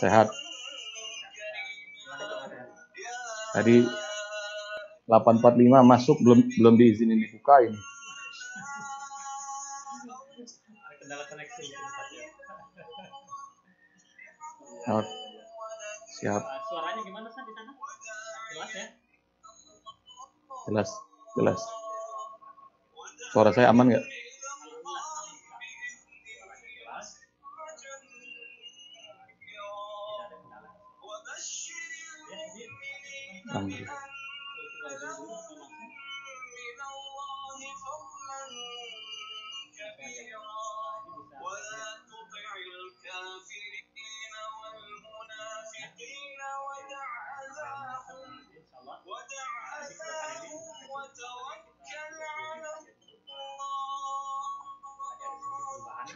Sehat. Tadi 8.45 masuk belum diizinin dibuka ini. Kendala koneksi Oh, siap. Suaranya gimana San di sana? Jelas ya? Jelas. Suara saya aman nggak? Alhamdulillah.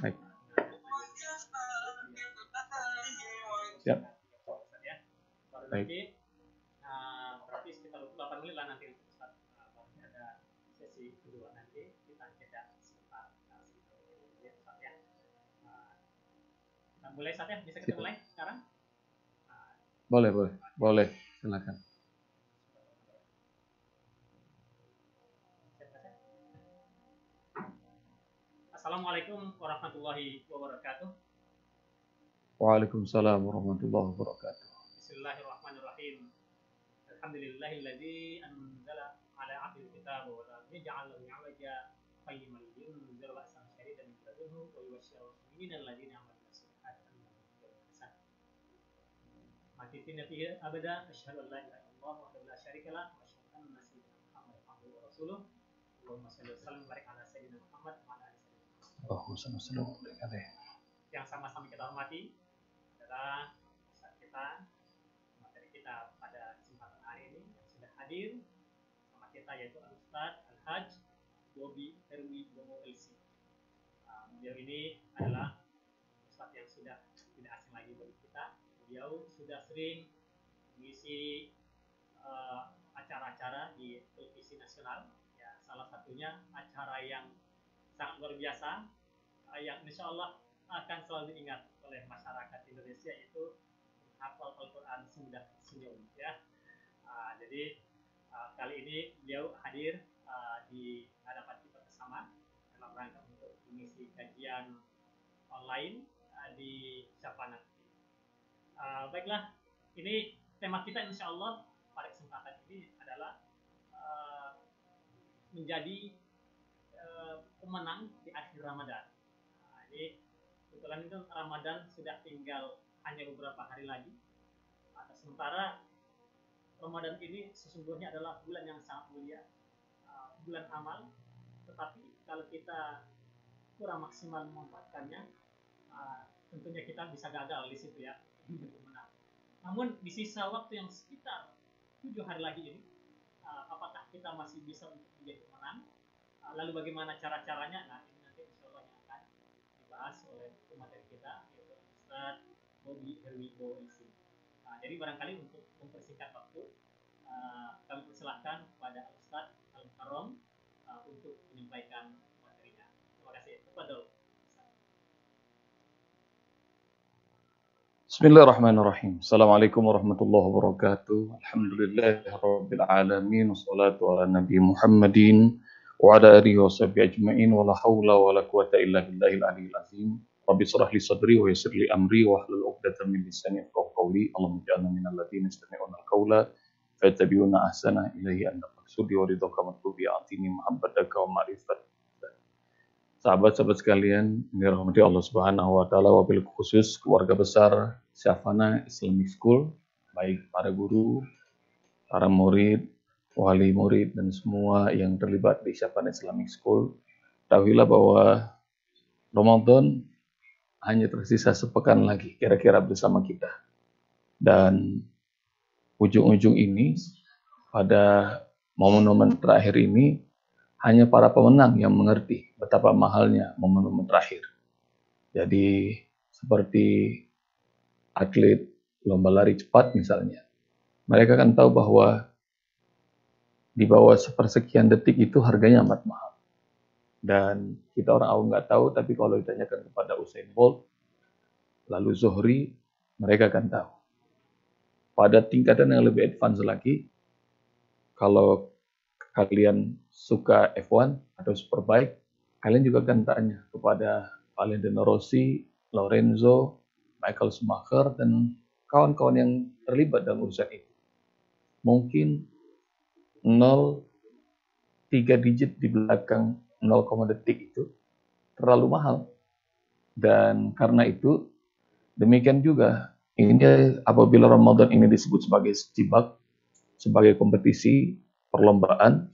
Baik. Siap. Baik. Berarti sekitar 8 menit lah nanti ada sesi kedua nanti kita jeda sebentar. Kita mulai saatnya, bisa kita mulai sekarang? Boleh, silakan. Assalamualaikum warahmatullahi wabarakatuh. Waalaikumsalam warahmatullahi wabarakatuh. Bismillahirrahmanirrahim. Alhamdulillahilladzi anzala ala 'abdihi al-kitaba wa lam yaj'al lahu 'iwaja qayyiman liyunzira ba'san shadidan min ladunhu wa yubashshira al-mu'minina alladhina ya'maluna as-solihati anna lahum ajran hasan. Makithina fihi abada asyhadu an la ilaha illallah wahdahu la syarika lah wa asyhadu anna sayyidina Muhammadan abduhu wa rasuluh. Allahumma shalli wa sallim wa barik ala sayyidina Muhammad wa ala alihi yang sama-sama kita hormati adalah Ustaz kita, materi kita pada kesempatan hari ini yang sudah hadir sama kita yaitu Ustaz Al-Hajj Bobi Herwi Bomo LC. Beliau ini adalah Ustaz yang sudah tidak asing lagi bagi kita. Beliau sudah sering mengisi acara-acara di televisi nasional. Ya, salah satunya acara yang sangat luar biasa yang insya Allah akan selalu diingat oleh masyarakat Indonesia, yaitu menghafal Al-Quran semudah senyum ya. Jadi kali ini beliau hadir di hadapan kita bersama dalam rangka untuk mengisi kajian online di Syafana. Baiklah, ini tema kita insya Allah pada kesempatan ini adalah menjadi pemenang di akhir Ramadan. Ini kebetulan itu Ramadan sudah tinggal hanya beberapa hari lagi. Sementara Ramadan ini sesungguhnya adalah bulan yang sangat mulia, bulan amal. Tetapi kalau kita kurang maksimal memanfaatkannya, tentunya kita bisa gagal di situ ya. Namun di sisa waktu yang sekitar 7 hari lagi ini, apakah kita masih bisa untuk menjadi pemenang? Lalu bagaimana cara-caranya? Nah, ini nanti insya Allah yang akan dibahas oleh pemateri kita, yaitu Ustaz Bobi Herwi Bomo LC. Jadi barangkali untuk mempersingkat waktu, kami persilahkan kepada Ustaz Al-Mukarram untuk menyampaikan materinya. Terima kasih. Tafadhol. Bismillahirrahmanirrahim. Assalamualaikum warahmatullahi wabarakatuh. Alhamdulillahirabbil alamin wassalatu ala nabi Muhammadin wa ala alihi washabihi ajmain wa la haula wa la quwata illa billahil aliyil azim. Rabbi shrah li sadri wa yassir li amri wa hlul 'uqdatam min lisani yafqahu qawli. Allahumma ij'alna minal ladzina yastami'una al-qawla fayattabi'una ahsana ilaihi anta maqsudi wa ridhaka matlubi atini mahabbataka wa ma'rifat. Sahabat-sahabat sekalian, dirahmati Allah Subhanahu wa taala, wabil khusus keluarga besar Syafana Islamic School, baik para guru, para murid, wali murid dan semua yang terlibat di Syafana Islamic School. Ketahuilah bahwa Ramadan hanya tersisa sepekan lagi kira-kira bersama kita. Dan ujung-ujung ini, pada momen-momen terakhir ini, hanya para pemenang yang mengerti betapa mahalnya momen-momen terakhir. Jadi seperti atlet lomba lari cepat misalnya, mereka kan tahu bahwa di bawah sepersekian detik itu harganya amat mahal. Dan kita orang awam nggak tahu, tapi kalau ditanyakan kepada Usain Bolt, lalu Zuhri, mereka akan tahu. Pada tingkatan yang lebih advance lagi, kalau kalian suka F1 atau Superbike, kalian juga akan tanya kepada Valentino Rossi, Lorenzo, Michael Schumacher, dan kawan-kawan yang terlibat dalam urusan itu. Mungkin 3 digit di belakang 0, detik itu terlalu mahal. Dan karena itu, demikian juga ini apabila Ramadan ini disebut sebagai sibak, sebagai kompetisi, perlombaan,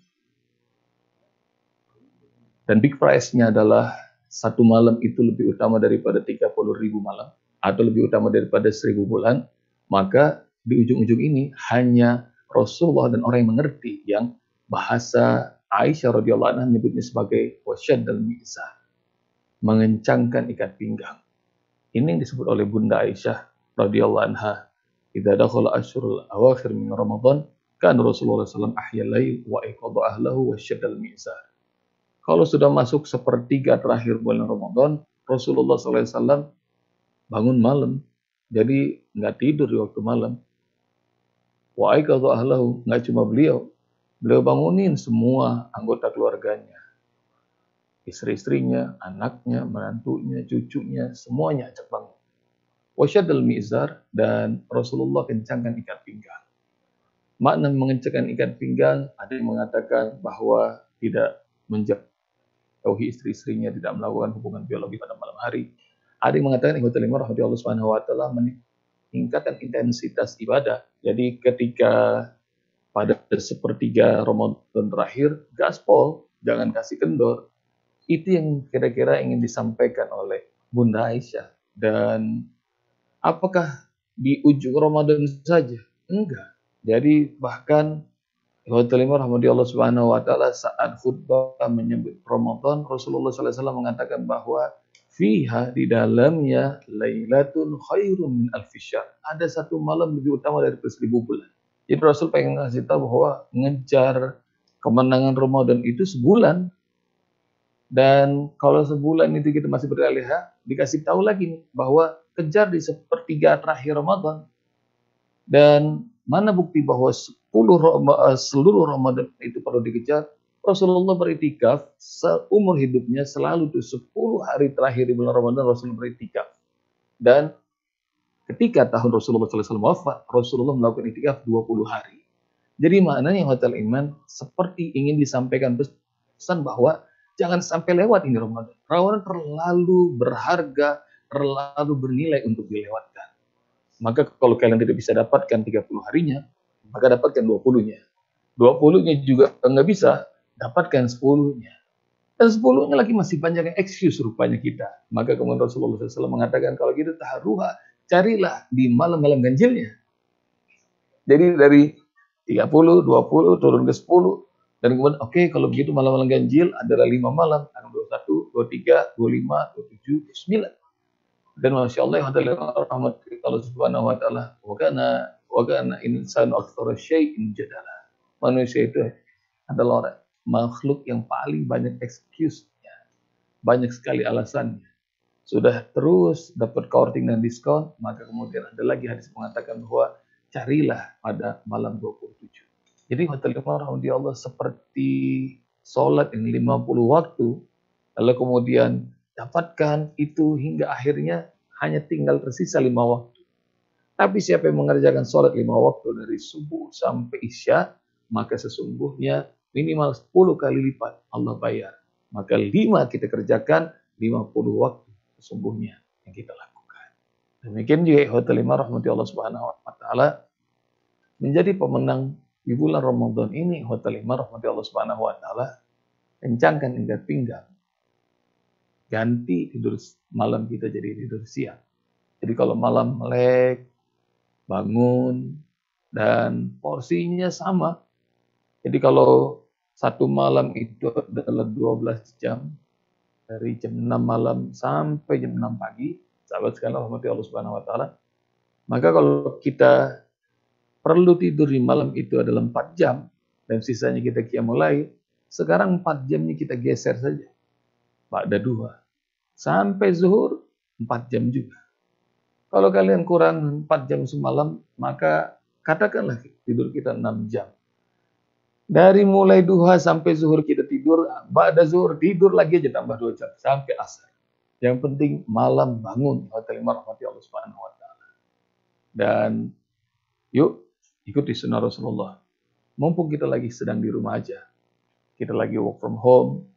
dan big prize-nya adalah satu malam itu lebih utama daripada 30.000 malam, atau lebih utama daripada 1.000 bulan, maka di ujung-ujung ini hanya Rasulullah dan orang yang mengerti, yang bahasa Aisyah radhiyallahu anha menyebutnya sebagai wasyaddal mi'zar, mengencangkan ikat pinggang. Ini yang disebut oleh Bunda Aisyah radhiyallahu anha, idza dakhala asyurul awakhir min Ramadan, kan Rasulullah SAW ahyal lail wa iqadha ahlahu wasyaddal mi'zar. Kalau sudah masuk sepertiga terakhir bulan Ramadan, Rasulullah SAW bangun malam, jadi nggak tidur di waktu malam. Wa iqadha ahlahu, nggak cuma beliau bangunin semua anggota keluarganya, istri-istrinya, anaknya, menantunya, cucunya, semuanya ajak bangun. Wasyaddal mi'zar, dan Rasulullah kencangkan ikat pinggang. Makna mengencangkan ikat pinggang, ada yang mengatakan bahwa tidak menjauhi istri-istrinya, tidak melakukan hubungan biologi pada malam hari. Ada yang mengatakan Allah Subhanahu wa taala meningkatkan intensitas ibadah. Jadi ketika pada sepertiga Ramadan terakhir, gaspol, jangan kasih kendor. Itu yang kira-kira ingin disampaikan oleh Bunda Aisyah. Dan apakah di ujung Ramadan saja? Enggak. Jadi bahkan rahmati Allah Subhanahu wa taala saat khutbah menyebut Ramadan, Rasulullah SAW mengatakan bahwa fiha, di dalamnya, lailatun khairum min alfi syahr. Ada satu malam lebih utama dari 1.000 bulan. Jadi Rasul pengen ngasih tahu bahwa ngejar kemenangan Ramadan itu sebulan. Dan kalau sebulan itu kita masih berleha, dikasih tahu lagi nih bahwa kejar di sepertiga terakhir Ramadan. Dan mana bukti bahwa seluruh Ramadan itu perlu dikejar? Rasulullah beriktikaf seumur hidupnya, selalu tuh 10 hari terakhir di bulan Ramadan Rasulullah beriktikaf. Dan ketika tahun Rasulullah SAW wafat, Rasulullah melakukan iktikaf 20 hari. Jadi maknanya Hotel Iman seperti ingin disampaikan pesan bahwa jangan sampai lewat ini Ramadan. Ramadan terlalu berharga, terlalu bernilai untuk dilewatkan. Maka kalau kalian tidak bisa dapatkan 30 harinya, maka dapatkan 20-nya. 20-nya juga nggak bisa, dapatkan 10-nya. Dan 10-nya lagi masih banyak yang excuse rupanya kita. Maka kemudian Rasulullah SAW mengatakan, kalau gitu taharuha, carilah di malam-malam ganjilnya. Jadi dari 30, 20, turun ke 10. Dan kemudian, oke, kalau begitu malam-malam ganjil adalah 5 malam. 21, 23, 25, 27, 29. Dan Masya Allah, rahmat Allah Subhanahu wa ta'ala. Wa kana insan aktsara syai'in jadala. Manusia itu adalah makhluk yang paling banyak excuse-nya. Banyak sekali alasannya. Sudah terus dapat courting dan diskon, maka kemudian ada lagi hadis mengatakan bahwa carilah pada malam 27. Jadi Hotel Rahmati Allah seperti sholat yang 50 waktu, lalu kemudian dapatkan itu hingga akhirnya hanya tinggal tersisa 5 waktu. Tapi siapa yang mengerjakan sholat 5 waktu dari subuh sampai isya, maka sesungguhnya minimal 10 kali lipat Allah bayar. Maka 5 kita kerjakan, 50 waktu sesungguhnya yang kita lakukan. Demikian juga Hotel Imam rahmati Allah Subhanahu wa taala menjadi pemenang di bulan Ramadan ini. Hotel Imam rahmati Allah Subhanahu wa taala kencangkan ikat pinggang. Ganti tidur malam kita jadi tidur siang. Jadi kalau malam melek, bangun, dan porsinya sama. Jadi kalau satu malam itu adalah 12 jam, dari jam 6 malam sampai jam 6 pagi, sahabat sekalian rahmati Allah Subhanahu wa taala. Maka kalau kita perlu tidur di malam itu adalah 4 jam dan sisanya kita qiyamul lail, sekarang 4 jamnya kita geser saja. Ba'da duha sampai zuhur 4 jam juga. Kalau kalian kurang 4 jam semalam, maka katakanlah tidur kita 6 jam. Dari mulai duha sampai zuhur kita tidur, ba'da zuhur tidur lagi aja tambah 2 jam sampai asar. Yang penting malam bangun, rahmati Allah Subhanahu wa taala. Dan yuk ikuti sunnah Rasulullah. Mumpung kita lagi sedang di rumah aja. Kita lagi work from home,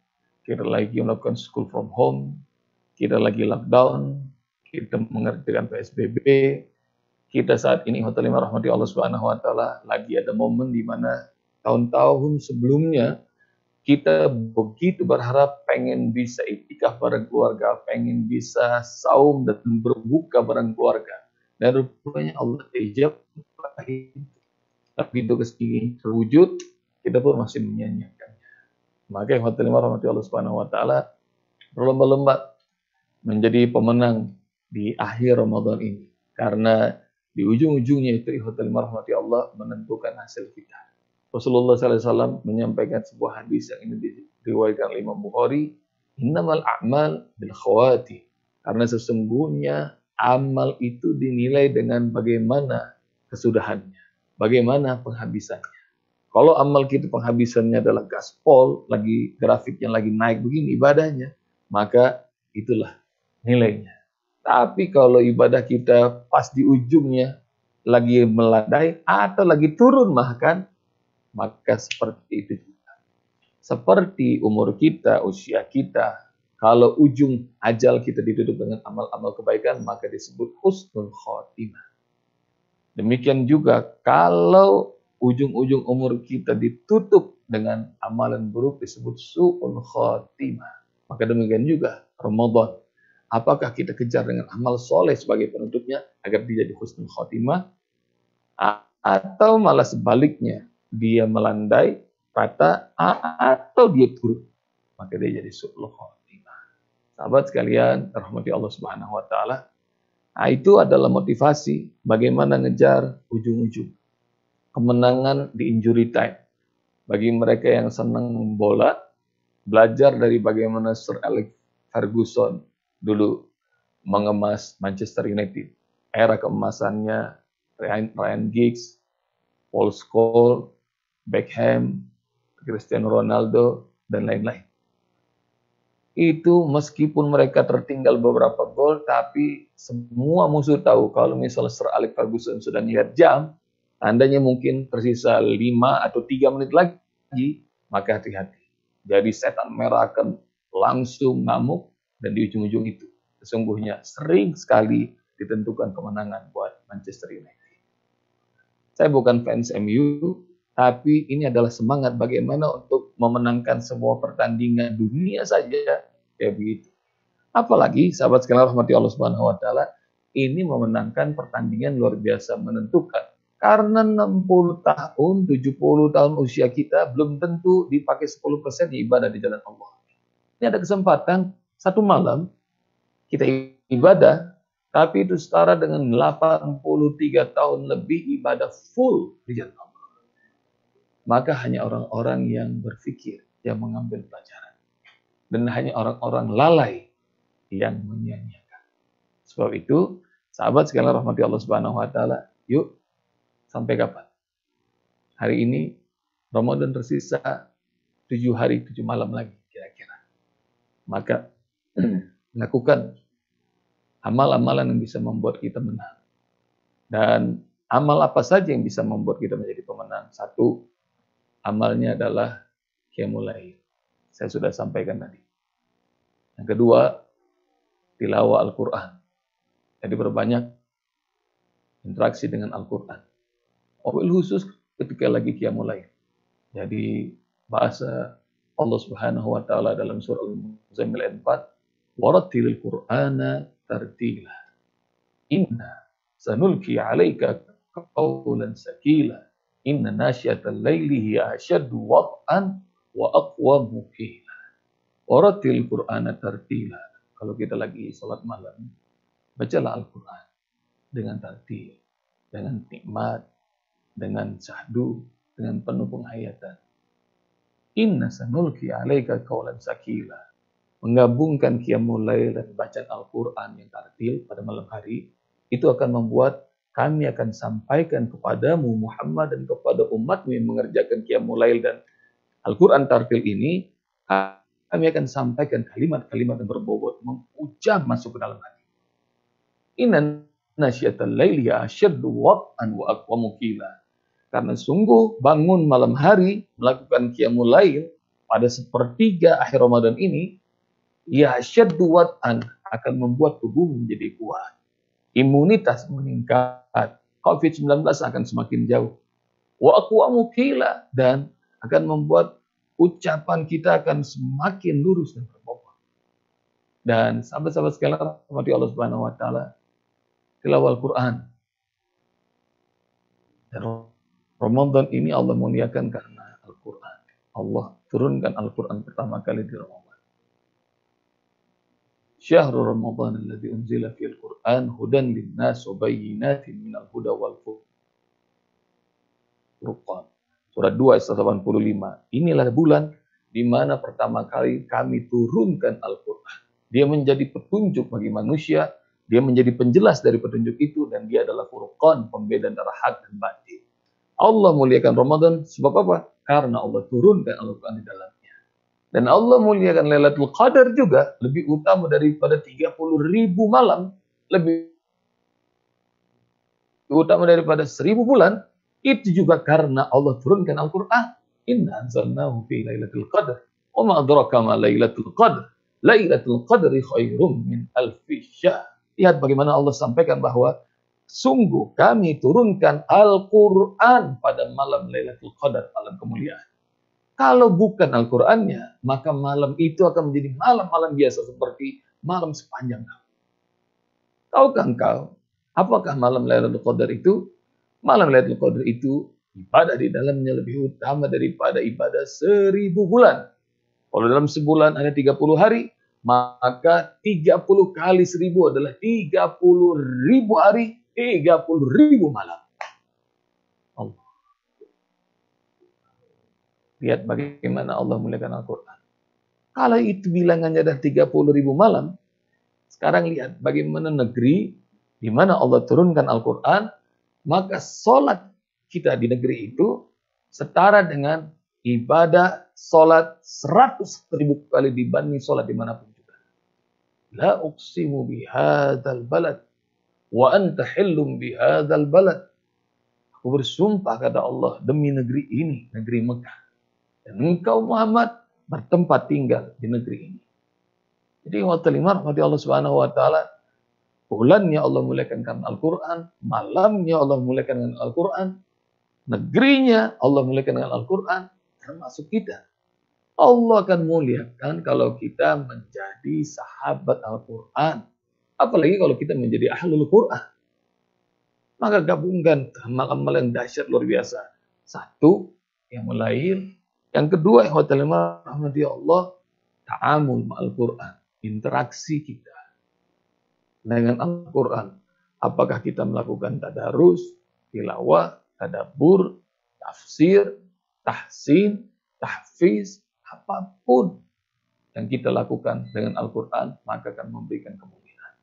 kita lagi melakukan school from home, kita lagi lockdown, kita mengerjakan PSBB, kita saat ini Hotel Lima Rahmati Allah Subhanahu wa taala lagi ada momen di mana tahun-tahun sebelumnya kita begitu berharap pengen bisa iktikaf bareng keluarga, pengen bisa saum dan berbuka bareng keluarga. Dan rupanya Allah ijab, tapi itu kesini terwujud, kita pun masih menyanyikannya. Maka Hotel Lima Rahmati Allah Subhanahu wa taala berlomba-lomba menjadi pemenang di akhir Ramadan ini. Karena di ujung-ujungnya itu Hotel Lima Rahmati Allah menentukan hasil kita. Rasulullah SAW menyampaikan sebuah hadis yang ini diriwayatkan oleh Imam Bukhari, innamal a'mal bil khawati. Karena sesungguhnya amal itu dinilai dengan bagaimana kesudahannya, bagaimana penghabisannya. Kalau amal kita penghabisannya adalah gaspol, lagi grafiknya lagi naik begini ibadahnya, maka itulah nilainya. Tapi kalau ibadah kita pas di ujungnya lagi melandai atau lagi turun bahkan, maka seperti itu juga. Seperti umur kita, usia kita, kalau ujung ajal kita ditutup dengan amal-amal kebaikan, maka disebut husnul khotimah. Demikian juga kalau ujung-ujung umur kita ditutup dengan amalan buruk disebut su'ul khotimah. Maka demikian juga Ramadan. Apakah kita kejar dengan amal soleh sebagai penutupnya agar dia jadi husnul khotimah, atau malah sebaliknya dia melandai patah atau dia turun, maka dia jadi su'ul khotimah. Sahabat sekalian, rahmati Allah Subhanahu wa taala, itu adalah motivasi bagaimana ngejar ujung-ujung kemenangan di injury time. Bagi mereka yang senang bola, belajar dari bagaimana Sir Alex Ferguson dulu mengemas Manchester United. Era keemasannya Ryan Giggs, Paul Scholes, Beckham, Cristiano Ronaldo, dan lain-lain. Itu meskipun mereka tertinggal beberapa gol, tapi semua musuh tahu kalau misalnya Sir Alex Ferguson sudah lihat jam, tandanya mungkin tersisa 5 atau 3 menit lagi, maka hati-hati. Jadi setan merah akan langsung ngamuk, dan di ujung-ujung itu sesungguhnya sering sekali ditentukan kemenangan buat Manchester United. Saya bukan fans MU, tapi ini adalah semangat bagaimana untuk memenangkan semua pertandingan dunia saja kayak begitu. Apalagi sahabat sekalian rahmati Allah Subhanahu wa taala, ini memenangkan pertandingan luar biasa menentukan. Karena 60 tahun, 70 tahun usia kita belum tentu dipakai 10% ibadah di jalan Allah. Ini ada kesempatan satu malam kita ibadah, tapi itu setara dengan 83 tahun lebih ibadah full di jalan Allah. Maka hanya orang-orang yang berfikir yang mengambil pelajaran. Dan hanya orang-orang lalai yang menyanyiakan. Sebab itu, sahabat sekalian rahmati Allah Subhanahu wa taala, yuk sampai kapan? Hari ini Ramadan tersisa 7 hari 7 malam lagi kira-kira. Maka lakukan amal-amalan yang bisa membuat kita menang. Dan amal apa saja yang bisa membuat kita menjadi pemenang? Satu, amalnya adalah qiyamul lail. Saya sudah sampaikan tadi. Yang kedua, tilawah Al-Quran. Jadi berbanyak interaksi dengan Al-Quran. Wabil khusus ketika lagi qiyamul lail. Jadi bahasa Allah Subhanahu wa taala dalam surah Al-Muzammil ayat 4, warattilil Qur'ana tartila. Inna sanulki 'alaika qawlan sakila. Inna nasyiatal laili hiya asyaddu wat'an wa aqwamu qila. Warattilil Qur'ana tartila. Kalau kita lagi salat malam, bacalah Al-Qur'an dengan tartil, dengan nikmat, dengan syahdu, dengan penuh penghayatan. Inna sanulki 'alaika qawlan sakila. Menggabungkan qiyamul lail dan bacaan Al-Quran yang tartil pada malam hari itu akan membuat kami akan sampaikan kepadamu Muhammad dan kepada umatmu yang mengerjakan Qiyamul Lail dan Al-Quran Tartil ini, kami akan sampaikan kalimat-kalimat yang berbobot, mengujam masuk ke dalam hati. Inna nasyiatal laili asyaddu wat'an wa aqwamu qila. Karena sungguh bangun malam hari melakukan Qiyamul Lail pada sepertiga akhir Ramadan ini, ya asyaddu wat'an, akan membuat tubuh menjadi kuat. Imunitas meningkat, COVID-19 akan semakin jauh. Wa aqwamu qila, dan akan membuat ucapan kita akan semakin lurus dan berbobot. Dan sahabat-sahabat sekalian rahmati Allah Subhanahu wa taala, tilawah Al-Qur'an. Dan Ramadan ini Allah muliakan karena Al-Qur'an. Allah turunkan Al-Qur'an pertama kali di Ramadan. Syahrul Ramadan alladzi unzila fil Qur'an hudan linnas wa bayyinatin minal huda wal furqan. Surat 2 ayat 85. Inilah bulan di mana pertama kali kami turunkan Al-Qur'an. Dia menjadi petunjuk bagi manusia, dia menjadi penjelas dari petunjuk itu, dan dia adalah furqan, pembeda antara hak dan batin. Allah muliakan Ramadan sebab apa? Karena Allah turunkan Al-Qur'an di dalamnya. Dan Allah muliakan Lailatul Qadar juga lebih utama daripada 30.000 malam, lebih utama daripada 1000 bulan. Itu juga karena Allah turunkan Al-Qur'an. Inna anzalnahu fi Lailatul Qadar. Wa ma adraka ma Lailatul Qadar. Lailatul Qadri khairum min alfi syahr. Lihat bagaimana Allah sampaikan bahwa sungguh kami turunkan Al-Qur'an pada malam Lailatul Qadar, malam kemuliaan. Kalau bukan Al-Qur'annya, maka malam itu akan menjadi malam-malam biasa seperti malam sepanjang tahun. Tahukah engkau, apakah malam Lailatul Qadar itu? Malam Lailatul Qadar itu ibadah di dalamnya lebih utama daripada ibadah 1000 bulan. Kalau dalam sebulan ada 30 hari, maka 30 kali 1000 adalah 30.000 hari, 30.000 malam. Allah. Lihat bagaimana Allah muliakan Al-Quran. Kalau itu bilangannya ada 30.000 malam, sekarang lihat bagaimana negeri di mana Allah turunkan Al-Quran, maka sholat kita di negeri itu setara dengan ibadah sholat 100.000 kali dibanding sholat dimanapun juga. La uqsimu bihadzal balad wa anta hillum bihadzal balad. Aku bersumpah kata Allah demi negeri ini, negeri Mekah. Dan engkau Muhammad bertempat tinggal di negeri ini. Jadi rahmati Allah Subhanahu wa taala, bulannya Allah muliakan karena Al-Quran, malamnya Allah muliakan dengan Al-Quran, negerinya Allah muliakan dengan Al-Quran, termasuk kita. Allah akan muliakan kalau kita menjadi sahabat Al-Quran. Apalagi kalau kita menjadi ahlul Quran. Maka gabungkan amal-amal yang dahsyat luar biasa. Satu, yang lahir. Yang kedua, yang rahmati Allah, ta'amul ma'al Quran. Interaksi kita dengan Al-Quran. Apakah kita melakukan tadarus, tilawah, tadabbur, tafsir, tahsin, tahfiz, apapun yang kita lakukan dengan Al-Quran, maka akan memberikan kemuliaan.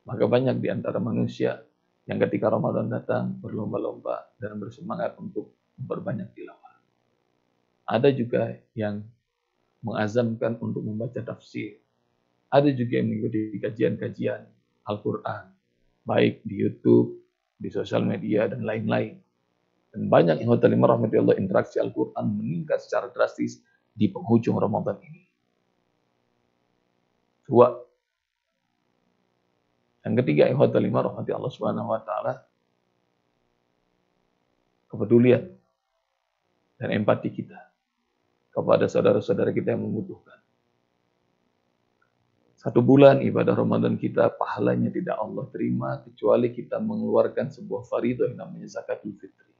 Maka banyak di antara manusia yang ketika Ramadan datang berlomba-lomba dan bersemangat untuk berbanyak tilawah. Ada juga yang mengazamkan untuk membaca tafsir. Ada juga yang mengikuti kajian-kajian Al-Quran, baik di YouTube, di sosial media, dan lain-lain. Dan banyak yang rahmati Allah, interaksi Al-Quran meningkat secara drastis di penghujung Ramadan ini. Dua. Yang ketiga, rahmati Allah Subhanahu wa taala, kepedulian dan empati kita kepada saudara-saudara kita yang membutuhkan. 1 bulan ibadah Ramadan kita pahalanya tidak Allah terima kecuali kita mengeluarkan sebuah faridah yang namanya zakatul fitri.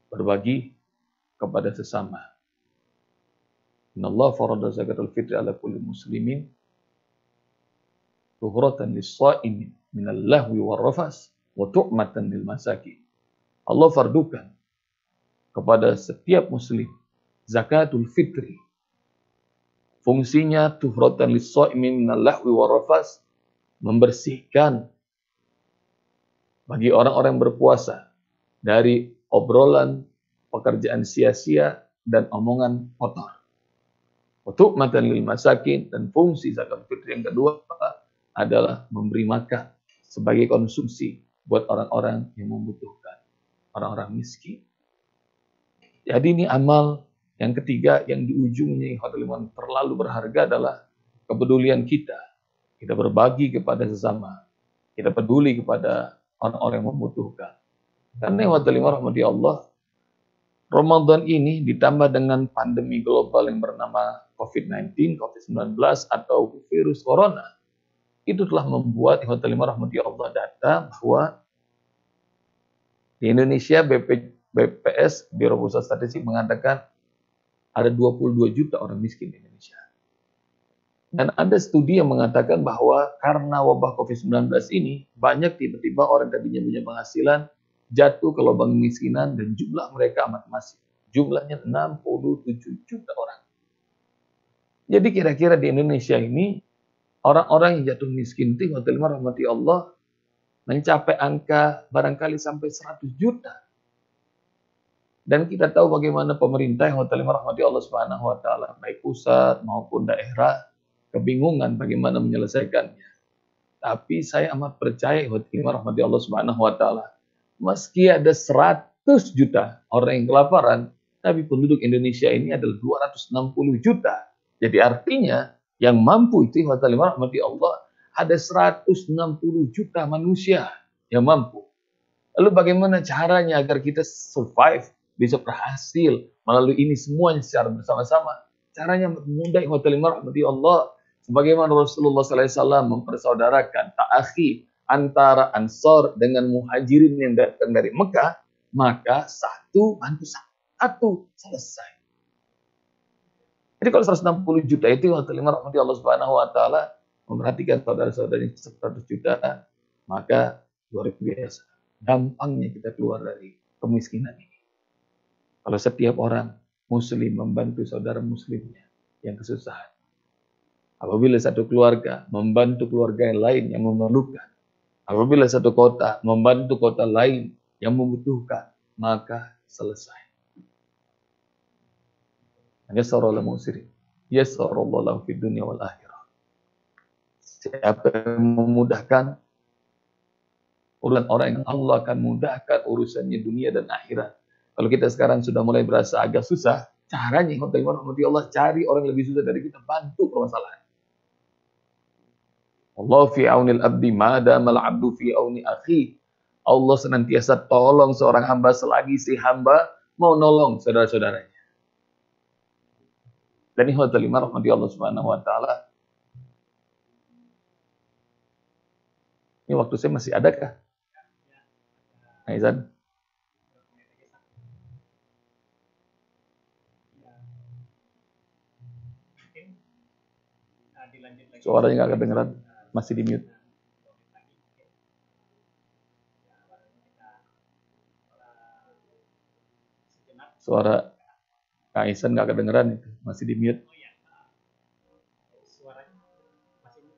Berbagi kepada sesama. Innallaha farada zakatul fitri ala kulli muslimin tuhratan lis-sha'imin minal lahwi war rafas wa tu'matan lil masakin. Allah fardukan kepada setiap muslim zakatul fitri. Fungsinya tuhratan lis-sha'imin minal lahwi war rafas, membersihkan bagi orang-orang berpuasa dari obrolan, pekerjaan sia-sia, dan omongan kotor. Untuk matan lil masakin, dan fungsi zakat fitri yang kedua adalah memberi makan sebagai konsumsi buat orang-orang yang membutuhkan, orang-orang miskin. Jadi ini amal yang ketiga yang di ujungnya yang terlalu berharga adalah kepedulian kita. Kita berbagi kepada sesama. Kita peduli kepada orang-orang yang membutuhkan. Karena rahmati Allah, Ramadan ini ditambah dengan pandemi global yang bernama COVID-19, COVID-19 atau virus corona, itu telah membuat rahmati Allah data bahwa di Indonesia BPS, Biro Pusat Statistik mengatakan ada 22 juta orang miskin di Indonesia. Dan ada studi yang mengatakan bahwa karena wabah COVID-19 ini, banyak tiba-tiba orang tadinya punya penghasilan jatuh ke lubang kemiskinan dan jumlah mereka amat masif. Jumlahnya 67 juta orang. Jadi kira-kira di Indonesia ini, orang-orang yang jatuh miskin itu, rahmati Allah, mencapai angka barangkali sampai 100 juta. Dan kita tahu bagaimana pemerintah yang rahmati Allah Subhanahu wa taala, baik pusat maupun daerah, kebingungan bagaimana menyelesaikannya. Tapi saya amat percaya rahmati Allah Subhanahu wa taala, meski ada 100 juta orang yang kelaparan, tapi penduduk Indonesia ini adalah 260 juta. Jadi artinya yang mampu itu rahmati Allah ada 160 juta manusia yang mampu. Lalu bagaimana caranya agar kita survive, bisa berhasil melalui ini semuanya secara bersama-sama? Caranya mudah rahmati Allah. Sebagaimana Rasulullah SAW mempersaudarakan ta'akhi antara Ansor dengan Muhajirin yang datang dari Mekah, maka satu bantu satu, selesai. Jadi kalau 160 juta itu rahmati Allah Subhanahu wa taala memperhatikan saudara-saudari 100 juta, maka luar biasa. Gampangnya kita keluar dari kemiskinan ini. Kalau setiap orang muslim membantu saudara muslimnya yang kesusahan. Apabila satu keluarga membantu keluarga yang lain yang memerlukan. Apabila satu kota membantu kota lain yang membutuhkan, maka selesai. Yassarallahu musiri. Yassarallahu fid dunya wal akhirah. Siapa yang memudahkan urusan orang yang Allah akan mudahkan urusannya dunia dan akhirat. Kalau kita sekarang sudah mulai berasa agak susah, caranya rahmati Allah cari orang yang lebih susah dari kita, bantu permasalahan. Allah fi aunil abdi madamal abdu fi auni akhi. Allah senantiasa tolong seorang hamba selagi si hamba mau nolong saudara-saudaranya. Dan ini rahmati Allah Subhanahu wa taala. Ini waktu saya masih adakah? Aizan? Suaranya nggak kedengeran, masih di mute. Suara Kak Aisan nggak kedengeran itu, masih di mute. Suaranya masih mute.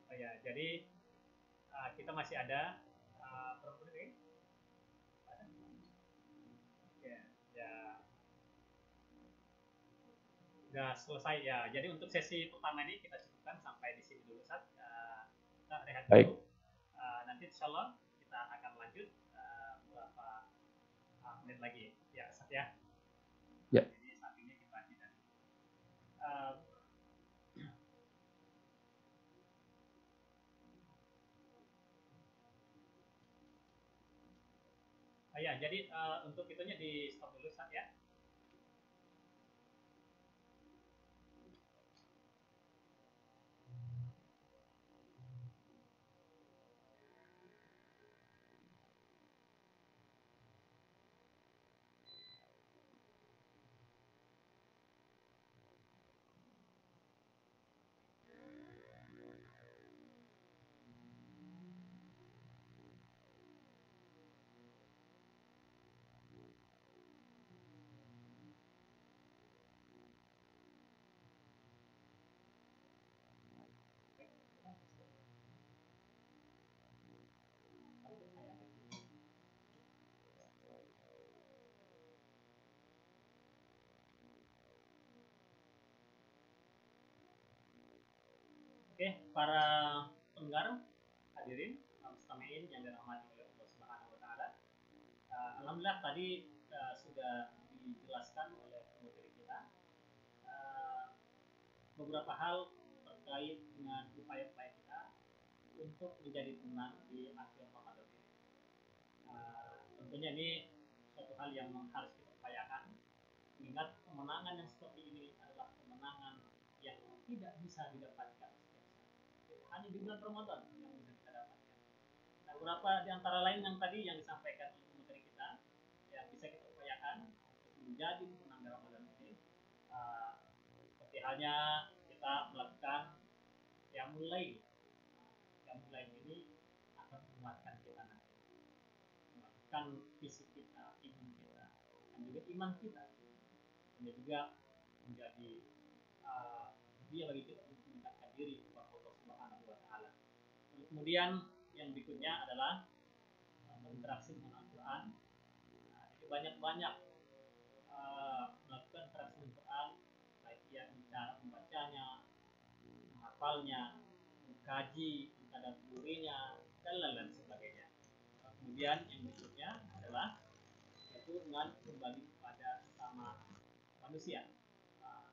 Oh ya, jadi kita masih ada berapa menit? Sudah selesai ya. Jadi untuk sesi pertama ini kita cukupkan sampai di sini dulu, Ustaz. Kita rehat dulu. Nanti insya Allah kita akan lanjut beberapa menit lagi. Ya, Ustaz ya. Ya. Jadi saat ini kita tidak. Ya, jadi untuk itunya di stop dulu, Ustaz ya. Oke, para pendengar, hadirin, mustami'in yang dirahmati oleh Allah Subhanahu wa taala. Alhamdulillah tadi sudah dijelaskan oleh pemateri kita beberapa hal terkait dengan upaya-upaya kita untuk menjadi tenang di akhir Ramadan ini. Tentunya ini suatu hal yang harus kita upayakan, mengingat kemenangan yang seperti ini adalah kemenangan yang tidak bisa didapatkan setiap saat. Hanya di bulan Ramadan yang bisa kita dapatkan. Nah, beberapa di antara lain yang tadi yang disampaikan oleh pemateri kita yang bisa kita upayakan untuk menjadi pemenang di Ramadan ini, seperti halnya kita melakukan yang mulai ini akan menguatkan kita nanti, menguatkan fisik kita, imun kita, dan juga iman kita, dan juga menjadi dia bagi kita untuk mendekatkan diri kepada Allah Subhanahu wa taala. Kemudian yang berikutnya adalah berinteraksi dengan Al-Quran. Jadi banyak-banyak melakukan interaksi dengan Al-Quran, baik dia cara membacanya, menghafalnya, mengkaji, mentadabburinya, dan lain-lain sebagainya. Kemudian yang berikutnya adalah yaitu dengan berbagi kepada sesama manusia.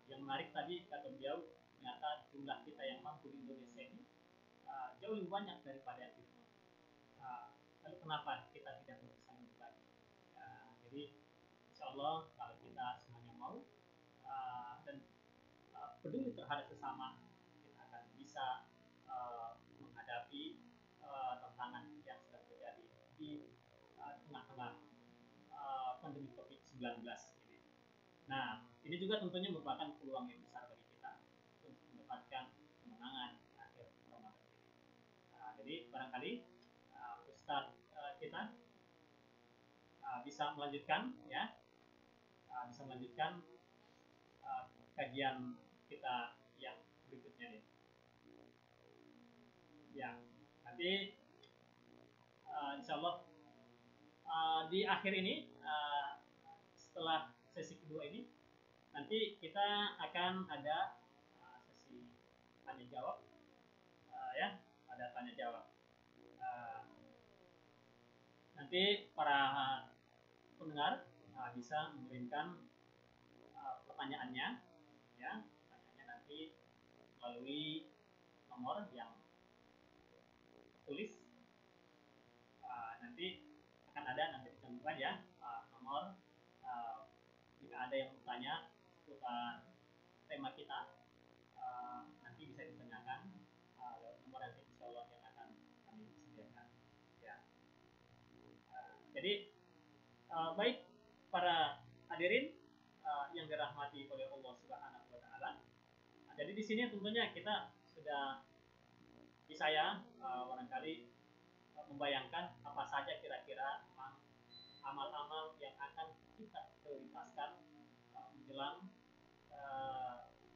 Yang menarik tadi kata beliau, ternyata jumlah kita yang mampu di Indonesia ini jauh lebih banyak daripada yang kita mampu. Lalu kenapa kita tidak saling berbagi? Jadi insya Allah kalau kita semuanya mau dan peduli terhadap sesama, kita akan bisa menghadapi tantangan yang sedang terjadi di tengah-tengah pandemi COVID-19 ini. Nah, ini juga tentunya merupakan peluang yang besar bagi kita untuk mendapatkan kemenangan akhir Ramadan ini. Jadi barangkali Ustadz kita bisa melanjutkan ya, bisa melanjutkan kajian kita yang berikutnya nih. Ya, nanti insya Allah di akhir ini setelah sesi kedua ini nanti kita akan ada sesi tanya jawab, ya, ada tanya jawab. Nanti para pendengar bisa mengirimkan pertanyaannya, ya, pertanyaannya nanti melalui nomor yang tulis. Nanti akan ada nanti dicantumkan ya nomor. Jika ada yang bertanya seputar tema kita, nanti bisa ditanyakan lewat nomor nanti insya Allah yang akan kami sediakan. Ya. Jadi baik para hadirin yang dirahmati oleh Allah Subhanahu wa taala. Jadi di sini tentunya kita sudah saya barangkali membayangkan apa saja kira-kira amal-amal yang akan kita prioritaskan menjelang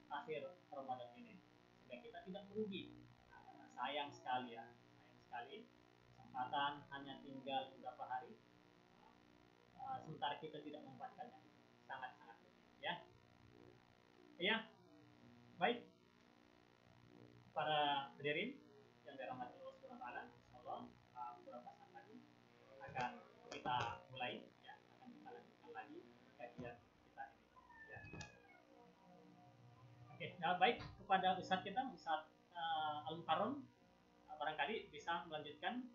akhir Ramadan ini, sehingga kita tidak merugi. Sayang sekali ya, sayang sekali kesempatan hanya tinggal beberapa hari, sementara kita tidak memanfaatkannya. Sangat-sangat ya. Ya, baik para hadirin yang dirahmati Allah Subhanahu wa taala, insyaallah beberapa saat lagi akan kita mulai ya, akan kita lanjutkan lagi kajian kita ini ya. Oke, nah baik kepada Ustadz kita, Ustadz Al-Mukarram, barangkali bisa melanjutkan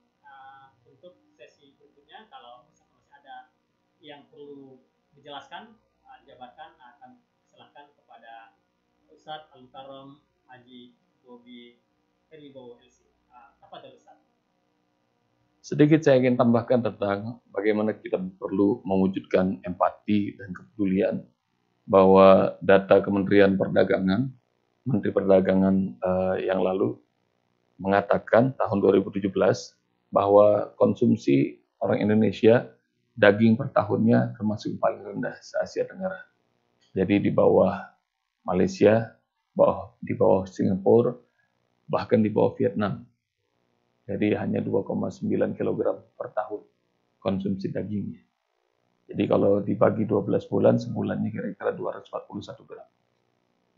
untuk sesi berikutnya. Kalau misalkan masih ada yang perlu dijelaskan, dijabarkan, akan silakan kepada Ustadz Al-Mukarram Haji Bobi Herwibowo LC. Apa ada Ustaz? Sedikit saya ingin tambahkan tentang bagaimana kita perlu mewujudkan empati dan kepedulian, bahwa data Kementerian Perdagangan, Menteri Perdagangan yang lalu mengatakan tahun 2017 bahwa konsumsi orang Indonesia daging per tahunnya termasuk paling rendah se-Asia Tenggara. Jadi di bawah Malaysia, di bawah Singapura, bahkan di bawah Vietnam. Jadi hanya 2,9 kg per tahun konsumsi dagingnya. Jadi kalau dibagi 12 bulan, sebulannya kira-kira 241 gram.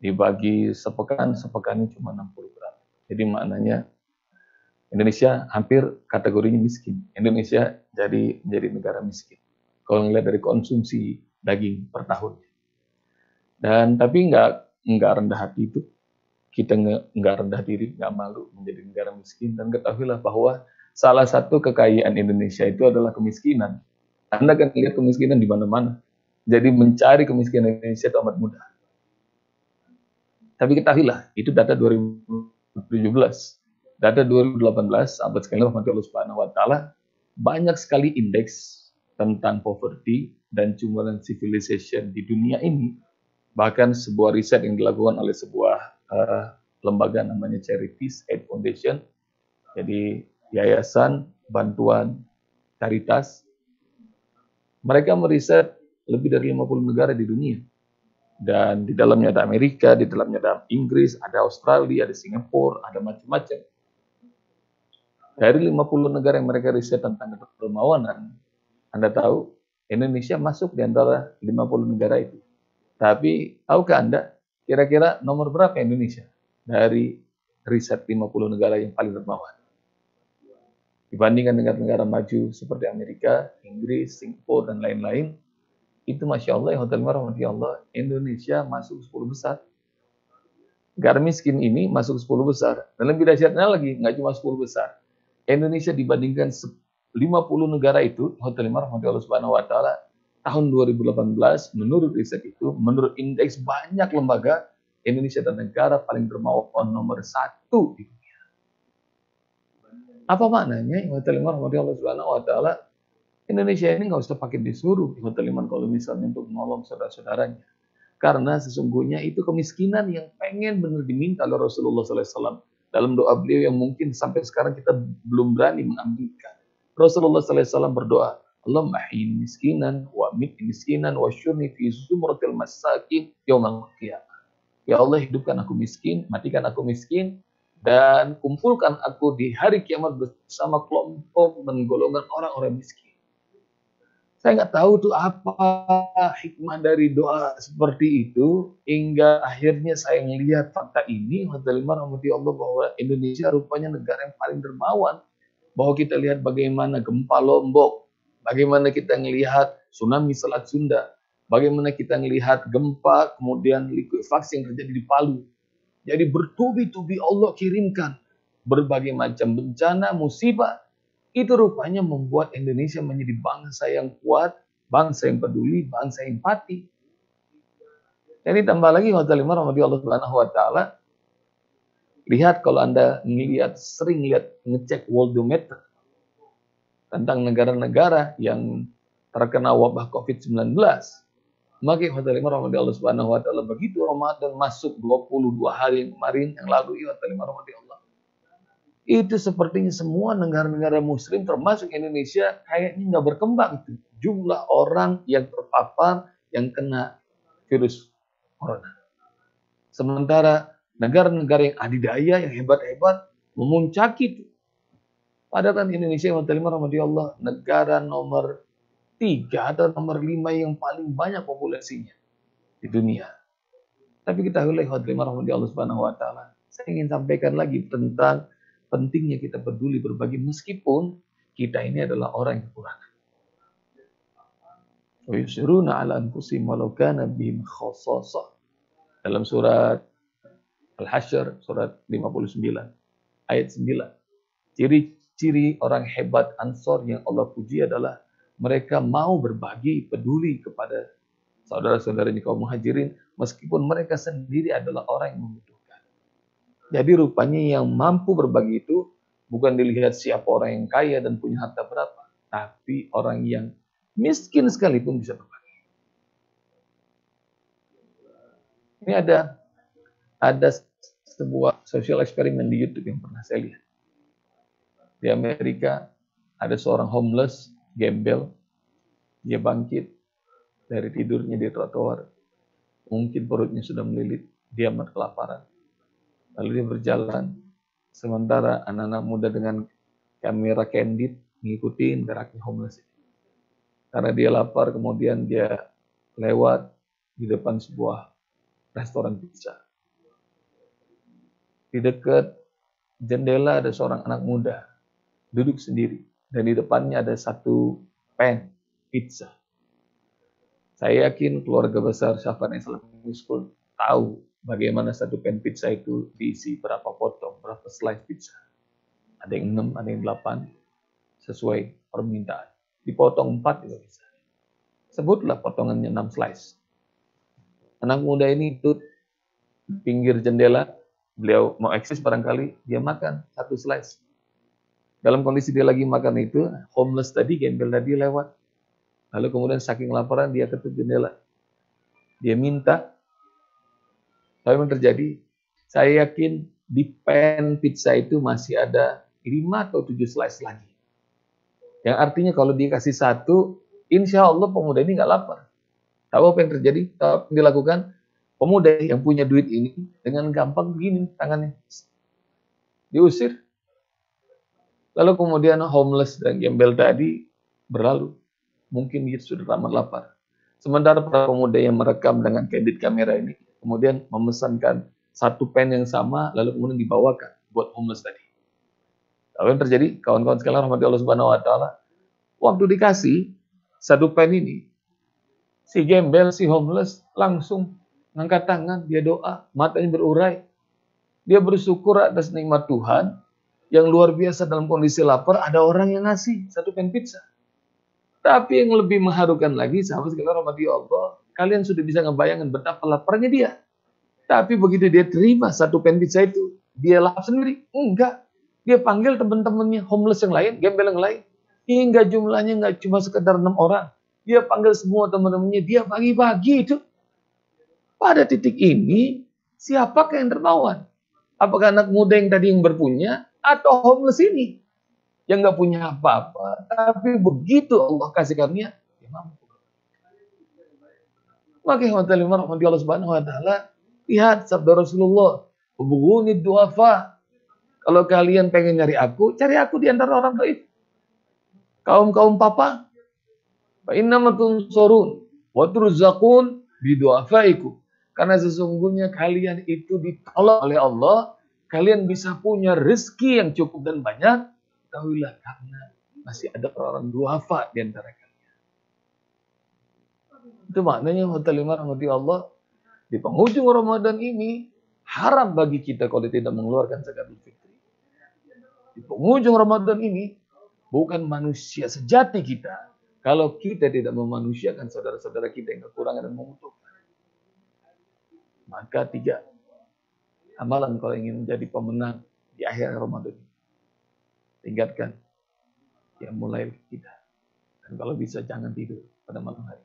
Dibagi sepekan, sepekannya cuma 60 gram. Jadi maknanya Indonesia hampir kategorinya miskin. Indonesia jadi negara miskin. Kalau ngelihat dari konsumsi daging per tahun. Dan tapi nggak rendah hati itu, kita nggak rendah diri, nggak malu menjadi negara miskin. Dan ketahuilah bahwa salah satu kekayaan Indonesia itu adalah kemiskinan. Anda kan lihat kemiskinan di mana-mana. Jadi mencari kemiskinan Indonesia itu amat mudah. Tapi ketahuilah, itu data 2017. Data 2018, sahabat sekalian rahmati Allah Subhanahu wa taala, banyak sekali indeks tentang poverty dan cumulative civilization di dunia ini. Bahkan sebuah riset yang dilakukan oleh sebuah lembaga namanya Charities Aid Foundation, jadi yayasan bantuan caritas, mereka meriset lebih dari 50 negara di dunia. Dan di dalamnya ada Amerika, di dalamnya ada Inggris, ada Australia, ada Singapura, ada macam-macam. Dari 50 negara yang mereka riset tentang kedermawanan, Anda tahu Indonesia masuk di antara 50 negara itu. Tapi tahukah Anda kira-kira nomor berapa Indonesia dari riset 50 negara yang paling dermawan? Dibandingkan dengan negara maju seperti Amerika, Inggris, Singapura, dan lain-lain, itu Masya Allah, hotel Allah, Indonesia masuk 10 besar. Negara miskin ini masuk 10 besar. Dan lebih dahsyatnya lagi, nggak cuma 10 besar. Indonesia dibandingkan 50 negara itu, hotel Allah Subhanahu wa taala, tahun 2018, menurut riset itu, menurut indeks banyak lembaga, Indonesia adalah negara paling dermawan nomor 1 di dunia. Apa maknanya? Allah Subhanahu wa taala, Indonesia ini nggak usah pakai disuruh kalau misalnya untuk menolong saudara-saudaranya. Karena sesungguhnya itu kemiskinan yang pengen benar diminta oleh Rasulullah SAW. Dalam doa beliau yang mungkin sampai sekarang kita belum berani mengambilkan. Rasulullah SAW berdoa, Allahumma ahyin miskinan wa mit miskinan wa syurni fi zumratil masakin yaumal qiyamah. Ya Allah, hidupkan aku miskin, matikan aku miskin, dan kumpulkan aku di hari kiamat bersama kelompok dan golongan orang-orang miskin. Saya nggak tahu tuh apa hikmah dari doa seperti itu, hingga akhirnya saya melihat fakta ini, Allah, bahwa Indonesia rupanya negara yang paling dermawan. Bahwa kita lihat bagaimana gempa Lombok, bagaimana kita melihat tsunami Selat Sunda, bagaimana kita melihat gempa, kemudian likuifaksi yang terjadi di Palu. Jadi bertubi-tubi Allah kirimkan berbagai macam bencana, musibah. Itu rupanya membuat Indonesia menjadi bangsa yang kuat, bangsa yang peduli, bangsa yang empati. Jadi tambah lagi Allah Subhanahu wa taala, lihat kalau Anda sering lihat ngecek Worldometer tentang negara-negara yang terkena wabah COVID-19, maka Allah Subhanahu wa taala, begitu Ramadan masuk 22 hari kemarin yang lalu, Allah, itu sepertinya semua negara-negara muslim termasuk Indonesia kayaknya nggak berkembang itu jumlah orang yang terpapar yang kena virus corona. Sementara negara-negara yang adidaya, yang hebat-hebat memuncaki itu. Padahal kan Indonesia Allah negara nomor 3 atau nomor 5 yang paling banyak populasinya di dunia. Tapi kita oleh Allah Subhanahu wa taala, saya ingin sampaikan lagi tentang pentingnya kita peduli berbagi meskipun kita ini adalah orang yang kekurangan. Wa yusiruna 'ala anfusihim walau kana bihim khassasah. Dalam surat Al-Hasyr surat 59 ayat 9. Ciri-ciri orang hebat Ansor yang Allah puji adalah mereka mau berbagi, peduli kepada saudara-saudaranya kaum Muhajirin meskipun mereka sendiri adalah orang yang membutuhkan. Jadi rupanya yang mampu berbagi itu bukan dilihat siapa orang yang kaya dan punya harta berapa, tapi orang yang miskin sekalipun bisa berbagi. Ini ada sebuah social eksperimen di YouTube yang pernah saya lihat. Di Amerika ada seorang homeless, gembel, dia bangkit dari tidurnya di trotoar, mungkin perutnya sudah melilit, dia amat kelaparan. Lalu dia berjalan, sementara anak-anak muda dengan kamera candid ngikutin geraknya homeless itu. Karena dia lapar, kemudian dia lewat di depan sebuah restoran pizza. Di dekat jendela ada seorang anak muda duduk sendiri dan di depannya ada satu pan pizza. Saya yakin keluarga besar Syafan Islamic School tahu bagaimana satu pan pizza itu diisi berapa potong, berapa slice pizza. Ada yang 6, ada yang 8, sesuai permintaan. Dipotong 4 juga bisa. Sebutlah potongannya 6 slice. Anak muda ini duduk di pinggir jendela, beliau mau eksis barangkali, dia makan satu slice. Dalam kondisi dia lagi makan itu, homeless tadi, gembel tadi lewat. Lalu kemudian saking laparan, dia ketuk jendela. Dia minta. Apa yang terjadi? Saya yakin di pan pizza itu masih ada 5 atau 7 slice lagi. Yang artinya kalau dia kasih satu, insya Allah pemuda ini nggak lapar. Tahu apa yang terjadi? Tahu apa yang dilakukan? Pemuda yang punya duit ini dengan gampang begini tangannya. Diusir. Lalu kemudian homeless dan gembel tadi berlalu. Mungkin dia sudah amat lapar. Sementara para pemuda yang merekam dengan kredit kamera ini, kemudian memesankan satu pen yang sama, lalu kemudian dibawakan buat homeless tadi. Apa yang terjadi? Kawan-kawan sekalian rahmati Allah Subhanahu wa taala, waktu dikasih satu pen ini, si gembel, si homeless langsung ngangkat tangan, dia doa, matanya berurai. Dia bersyukur atas nikmat Tuhan yang luar biasa dalam kondisi lapar, ada orang yang ngasih satu pen pizza. Tapi yang lebih mengharukan lagi, sahabat sekalian rahmati Allah, kalian sudah bisa ngebayangin betapa laparnya dia. Tapi begitu dia terima satu pen pizza itu, dia lahap sendiri. Enggak. Dia panggil teman-temannya homeless yang lain, gembel yang lain. Hingga jumlahnya nggak cuma sekedar 6 orang. Dia panggil semua teman-temannya, dia bagi-bagi itu. Pada titik ini, siapakah yang dermawan? Apakah anak muda yang tadi yang berpunya, atau homeless ini? Yang nggak punya apa-apa, tapi begitu Allah kasih karunia, dia mampu. Maka Allah Subhanahu wa taala, lihat sabda Rasulullah, "Hubunguni duafa." Kalau kalian pengen nyari aku, cari aku di antara orang baik. Kaum-kaum papa, fa innamatum sorun wa turzaqun biduafaikum. Karena sesungguhnya kalian itu ditolong oleh Allah, kalian bisa punya rezeki yang cukup dan banyak. Ketahuilah karena masih ada orang duafa di antara kalian. Itu maknanya rahmati Allah, di penghujung Ramadan ini haram bagi kita kalau tidak mengeluarkan zakatul fitri. Di penghujung Ramadan ini bukan manusia sejati kita kalau kita tidak memanusiakan saudara-saudara kita yang kekurangan dan membutuhkan. Maka 3 amalan kalau ingin menjadi pemenang di akhir Ramadan ini. Tingkatkan yang mulai kita. Dan kalau bisa jangan tidur pada malam hari.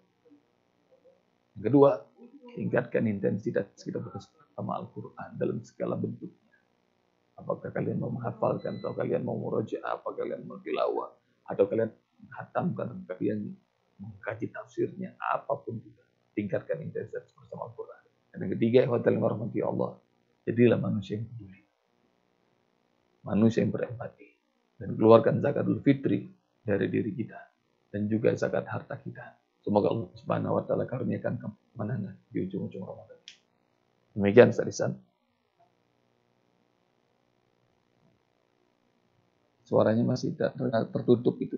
Yang kedua, tingkatkan intensitas kita bersama Al-Quran dalam segala bentuknya. Apakah kalian mau menghafalkan, atau kalian mau murojaah, apa kalian mau tilawah, atau kalian menghatamkan, kalian mengkaji tafsirnya, apapun juga. Tingkatkan intensitas bersama Al-Quran. Dan yang ketiga, warahmatullahi Allah, jadilah manusia yang peduli. Manusia yang berempati. Dan keluarkan zakatul fitri dari diri kita. Dan juga zakat harta kita. Semoga Allah Subhanahu wa taala karuniakan kemenangan di ujung-ujung Ramadan. Demikian Ustaz. Suaranya masih tertutup itu.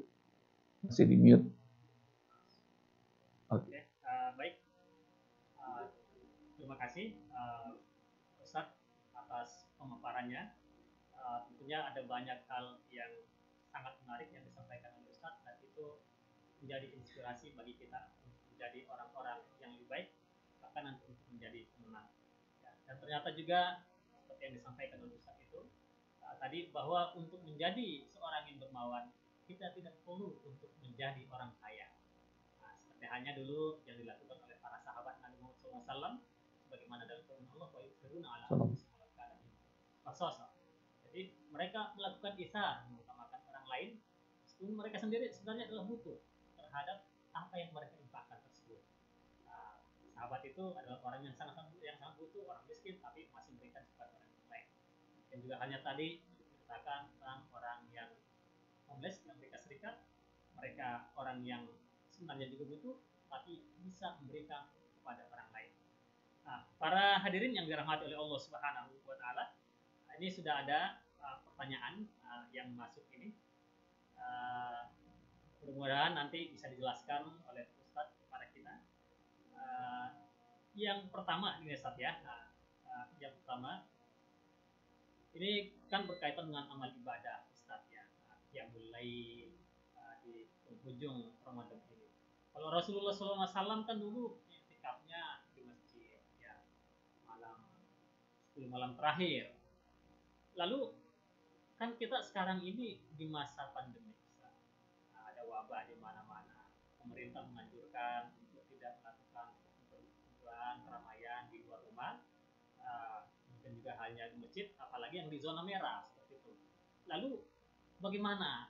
Masih di mute. Oke. Baik. Terima kasih Ustaz atas pemaparannya. Tentunya ada banyak hal yang sangat menarik yang disampaikan oleh Ustaz, dan itu menjadi inspirasi bagi kita untuk menjadi orang-orang yang lebih baik, bahkan nanti untuk menjadi pemenang. Ya, dan ternyata juga seperti yang disampaikan oleh Ustaz itu tadi, bahwa untuk menjadi seorang yang dermawan, kita tidak perlu untuk menjadi orang kaya. Nah, seperti hanya dulu yang dilakukan oleh para sahabat Nabi Muhammad SAW, sebagaimana dalam firman Allah, wa yusiruna ala anfusihim walau kana khasasa. Jadi mereka melakukan ihsan, mengutamakan orang lain, meskipun mereka sendiri sebenarnya adalah butuh terhadap apa yang mereka infakkan tersebut. Nah, sahabat itu adalah orang yang sangat butuh, orang miskin, tapi masih memberikan kepada orang lain. Dan juga hanya tadi dikatakan tentang orang yang homeless di Amerika Serikat, mereka orang yang sebenarnya juga butuh, tapi bisa memberikan kepada orang lain. Nah, para hadirin yang dirahmati oleh Allah Subhanahu wa taala, ini sudah ada pertanyaan yang masuk ini. Mudah-mudahan nanti bisa dijelaskan oleh Ustadz kepada kita. Yang pertama ini Ustadz ya. Yang pertama ini kan berkaitan dengan amal ibadah Ustadz ya. Yang mulai di penghujung Ramadan ini. Kalau Rasulullah SAW kan dulu iktikafnya di masjid ya, malam 10 malam terakhir. Lalu kan kita sekarang ini di masa pandemi, ada wabah di mana-mana. Pemerintah menganjurkan untuk tidak melakukan perkumpulan keramaian di luar rumah, dan juga hanya di masjid, apalagi yang di zona merah seperti itu. Lalu bagaimana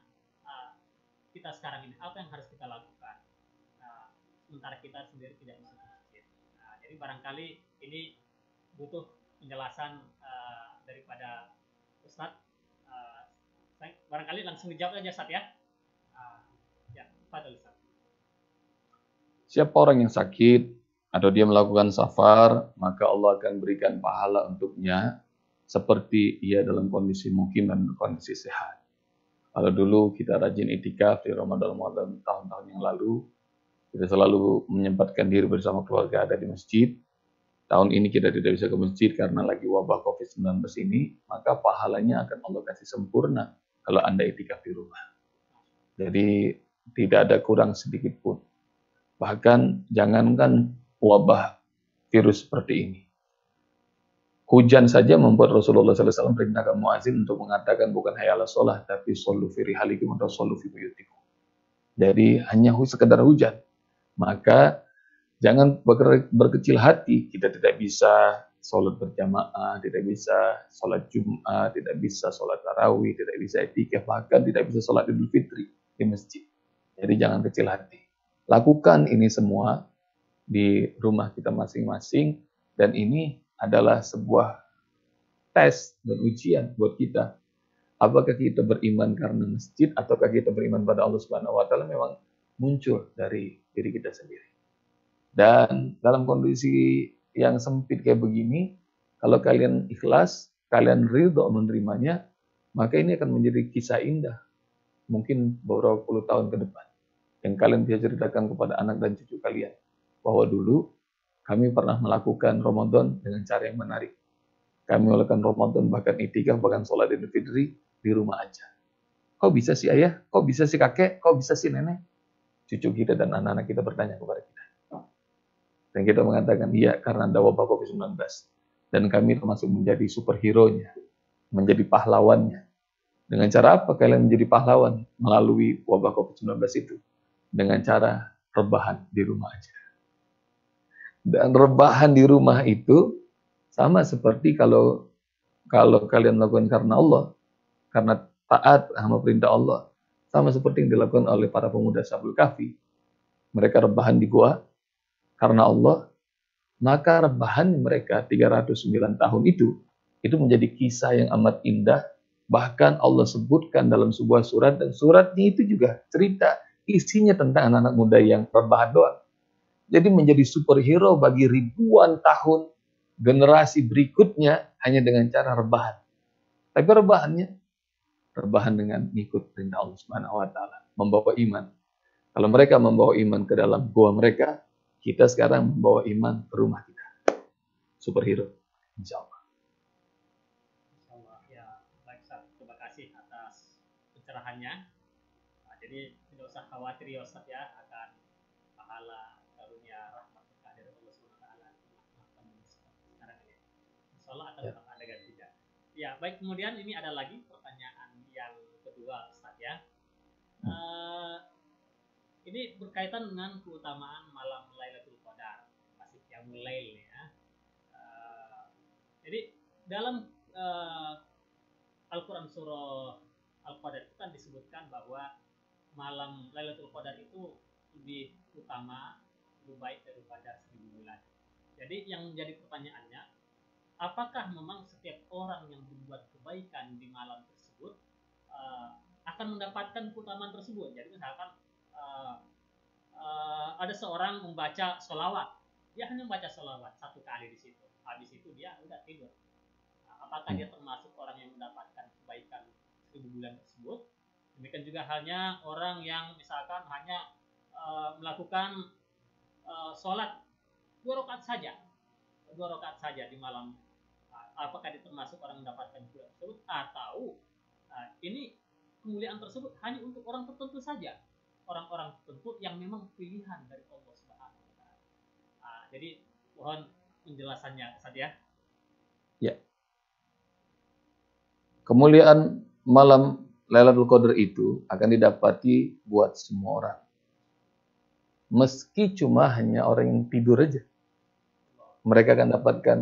kita sekarang ini? Apa yang harus kita lakukan? Sementara kita sendiri tidak bisa ke masjid. Jadi barangkali ini butuh penjelasan daripada Ustadz. Barangkali langsung dijawab aja Ustadz ya. Ya, Fadil Ustadz. Siapa orang yang sakit atau dia melakukan safar, maka Allah akan berikan pahala untuknya seperti ia dalam kondisi mukim dan kondisi sehat. Kalau dulu kita rajin itikaf di Ramadan tahun-tahun yang lalu, kita selalu menyempatkan diri bersama keluarga ada di masjid. Tahun ini kita tidak bisa ke masjid karena lagi wabah COVID-19 ini, maka pahalanya akan Allah kasih sempurna kalau Anda itikaf di rumah. Jadi tidak ada kurang sedikit pun. Bahkan jangankan wabah virus seperti ini. Hujan saja membuat Rasulullah SAW perintahkan muazin untuk mengatakan bukan hayala sholah, tapi shollu fi rihalikum atau shollu fi buyutikum. Jadi hanya sekedar hujan. Maka jangan berkecil hati, kita tidak bisa sholat berjamaah, tidak bisa sholat Jum'ah, tidak bisa sholat tarawih, tidak bisa itikaf, bahkan tidak bisa sholat Idul Fitri di masjid. Jadi jangan kecil hati. Lakukan ini semua di rumah kita masing-masing, dan ini adalah sebuah tes dan ujian buat kita. Apakah kita beriman karena masjid, ataukah kita beriman pada Allah Subhanahu wa Ta'ala memang muncul dari diri kita sendiri. Dan dalam kondisi yang sempit kayak begini, kalau kalian ikhlas, kalian ridho menerimanya, maka ini akan menjadi kisah indah. Mungkin beberapa puluh tahun ke depan. Yang kalian bisa ceritakan kepada anak dan cucu kalian. Bahwa dulu kami pernah melakukan Ramadan dengan cara yang menarik. Kami melakukan Ramadan, bahkan itikaf, bahkan sholat Idul Fitri di rumah aja. Kok bisa sih ayah? Kok bisa sih kakek? Kok bisa sih nenek? Cucu kita dan anak-anak kita bertanya kepada kita. Dan kita mengatakan, iya, karena ada wabah COVID-19. Dan kami termasuk menjadi superhero-nya, menjadi pahlawannya. Dengan cara apa kalian menjadi pahlawan melalui wabah COVID-19 itu? Dengan cara rebahan di rumah aja. Dan rebahan di rumah itu sama seperti kalau kalian melakukan karena Allah, karena taat sama perintah Allah, sama seperti yang dilakukan oleh para pemuda Ashabul Kahfi. Mereka rebahan di gua karena Allah, maka rebahan mereka 309 tahun itu menjadi kisah yang amat indah. Bahkan Allah sebutkan dalam sebuah surat, dan suratnya itu juga cerita isinya tentang anak-anak muda yang rebahan doang. Jadi menjadi superhero bagi ribuan tahun generasi berikutnya hanya dengan cara rebahan. Tapi rebahan dengan ngikut perintah Allah Subhanahu wa Ta'ala, membawa iman. Kalau mereka membawa iman ke dalam gua mereka, kita sekarang membawa iman ke rumah kita. Superhero, insya Allah. Insya Allah. Ya, baik Ustaz. Terima kasih atas pencerahannya. Jadi tidak usah khawatir ya Ustaz ya akan pahala karunia rahmat berkah dari Allah Subhanahu wa taala sekarang ini. Insyaallah akan tetap ada gantinya. Ya, baik, kemudian ini ada lagi pertanyaan yang kedua Ustaz ya. Ini berkaitan dengan keutamaan malam Lailatul Qadar, masih Qiyamul Lail ya. Jadi dalam Al-Quran surah Al-Qadar itu kan disebutkan bahwa malam Lailatul Qadar itu lebih utama, lebih baik daripada 1000 bulan. Jadi yang menjadi pertanyaannya, apakah memang setiap orang yang berbuat kebaikan di malam tersebut akan mendapatkan keutamaan tersebut? Jadi misalkan ada seorang membaca sholawat, dia hanya membaca sholawat 1 kali di situ, habis itu dia udah tidur. Apakah dia termasuk orang yang mendapatkan kebaikan 1000 bulan tersebut. Demikian juga halnya orang yang misalkan hanya melakukan sholat 2 rakaat saja di malam. Apakah dia termasuk orang mendapatkan kemuliaan tersebut, atau ini kemuliaan tersebut hanya untuk orang tertentu saja, orang-orang tertentu yang memang pilihan dari Allah Subhanahu wa taala. Jadi mohon penjelasannya saja. Ya. Kemuliaan malam Lailatul Qadar itu akan didapati buat semua orang. Meski cuma hanya orang yang tidur aja, mereka akan dapatkan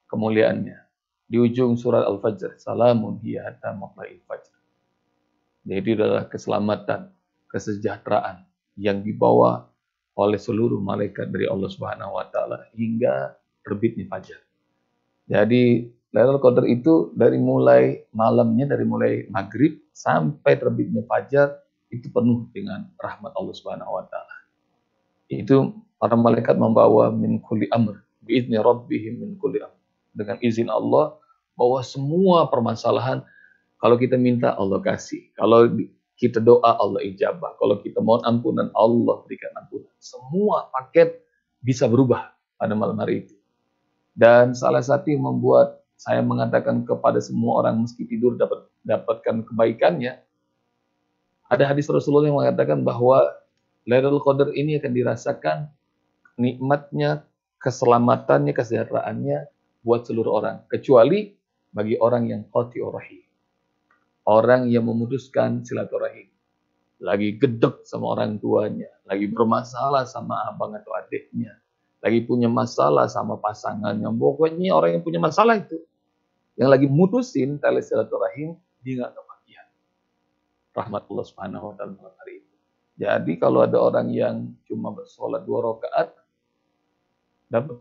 kemuliaannya. Di ujung surat Al-Fajr, salamun hiya hatta matla'il fajr. Jadi adalah keselamatan, kesejahteraan yang dibawa oleh seluruh malaikat dari Allah Subhanahu wa taala hingga terbitnya fajar. Jadi Lailatul Qadar itu dari mulai malamnya, dari mulai maghrib sampai terbitnya fajar itu penuh dengan rahmat Allah Subhanahu wa taala. Itu para malaikat membawa min kulli amr biizni rabbihim min kulli amr. Dengan izin Allah, bahwa semua permasalahan kalau kita minta Allah kasih, kalau kita doa Allah ijabah, kalau kita mohon ampunan Allah berikan ampunan. Semua paket bisa berubah pada malam hari itu. Dan salah satu yang membuat saya mengatakan kepada semua orang meski tidur dapatkan kebaikannya, ada hadis Rasulullah yang mengatakan bahwa Lailatul Qadar ini akan dirasakan nikmatnya, keselamatannya, kesejahteraannya buat seluruh orang, kecuali bagi orang yang qati'ur rahim. Orang yang memutuskan silaturahim, lagi gedek sama orang tuanya, lagi bermasalah sama abang atau adiknya, lagi punya masalah sama pasangannya. Pokoknya orang yang punya masalah itu, yang lagi mutusin tali silaturahim, dia nggak kebagian rahmat Allah Subhanahu wa taala hari itu. Jadi kalau ada orang yang cuma bersolat 2 rakaat, dapat.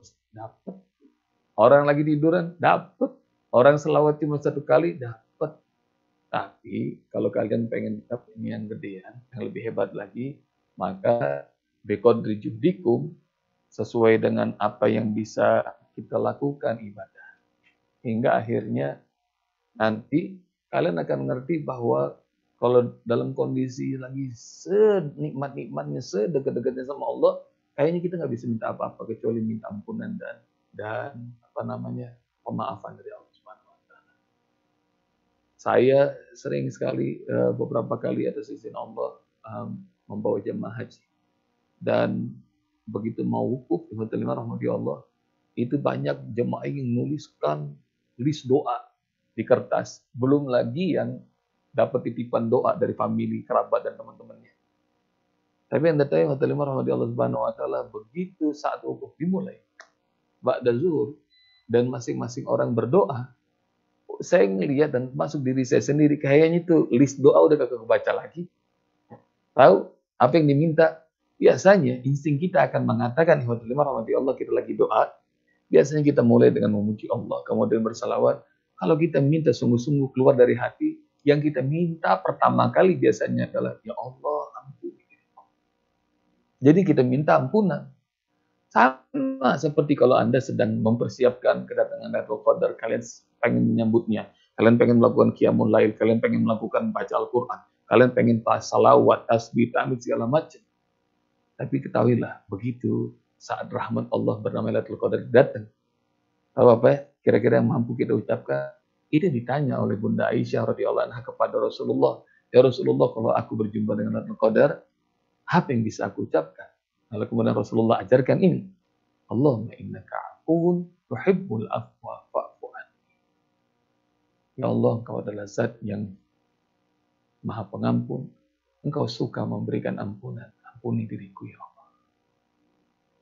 Orang lagi tiduran, dapat. Orang selawat cuma 1 kali, dapat. Tapi kalau kalian pengen dapat ini yang gedean, yang lebih hebat lagi, maka biqadri juhdikum, sesuai dengan apa yang bisa kita lakukan ibadah. Hingga akhirnya nanti kalian akan mengerti bahwa kalau dalam kondisi lagi senikmat-nikmatnya, sedekat-dekatnya sama Allah, kayaknya kita nggak bisa minta apa-apa kecuali minta ampunan dan pemaafan dari Allah Subhanahu wa taala. Saya sering sekali beberapa kali atas izin Allah membawa jemaah haji, dan begitu mau wukuf di Hotel 5 rahmati Allah, itu banyak jemaah yang menuliskan list doa di kertas, belum lagi yang dapat titipan doa dari famili, kerabat, dan teman-temannya. Tapi yang datang Hotel 5 rahmati Allah Subhanahu wa taala, begitu saat wukuf dimulai ba'da zuhur dan masing-masing orang berdoa, saya ngelihat dan masuk diri saya sendiri, kayaknya itu list doa udah kagak kebaca lagi. Tahu apa yang diminta? Biasanya insting kita akan mengatakan, Hotel 5 rahmati Allah, kita lagi doa, biasanya kita mulai dengan memuji Allah, kemudian bersalawat. Kalau kita minta sungguh-sungguh keluar dari hati, yang kita minta pertama kali biasanya adalah, ya Allah, ampuni. Jadi kita minta ampunan. Sama seperti kalau Anda sedang mempersiapkan kedatangan Lailatul Qadar, kalian pengen menyambutnya, kalian pengen melakukan qiyamul lail, kalian pengen melakukan baca Al-Quran, kalian pengen salawat, tasbih, tahmid, segala macam. Tapi ketahuilah, begitu saat rahmat Allah bernama Lailatul Qadar datang, tahu apa ya? Kira-kira yang mampu kita ucapkan? Itu ditanya oleh Bunda Aisyah radhiyallahu anha kepada Rasulullah. Ya Rasulullah, kalau aku berjumpa dengan Lailatul Qadar, apa yang bisa aku ucapkan? Lalu kemudian Rasulullah ajarkan ini. Allahumma innaka afuwun tuhibbul afwa fa'fu anni. Ya Allah, Engkau adalah zat yang Maha Pengampun. Engkau suka memberikan ampunan. Ampuni diriku, ya Allah.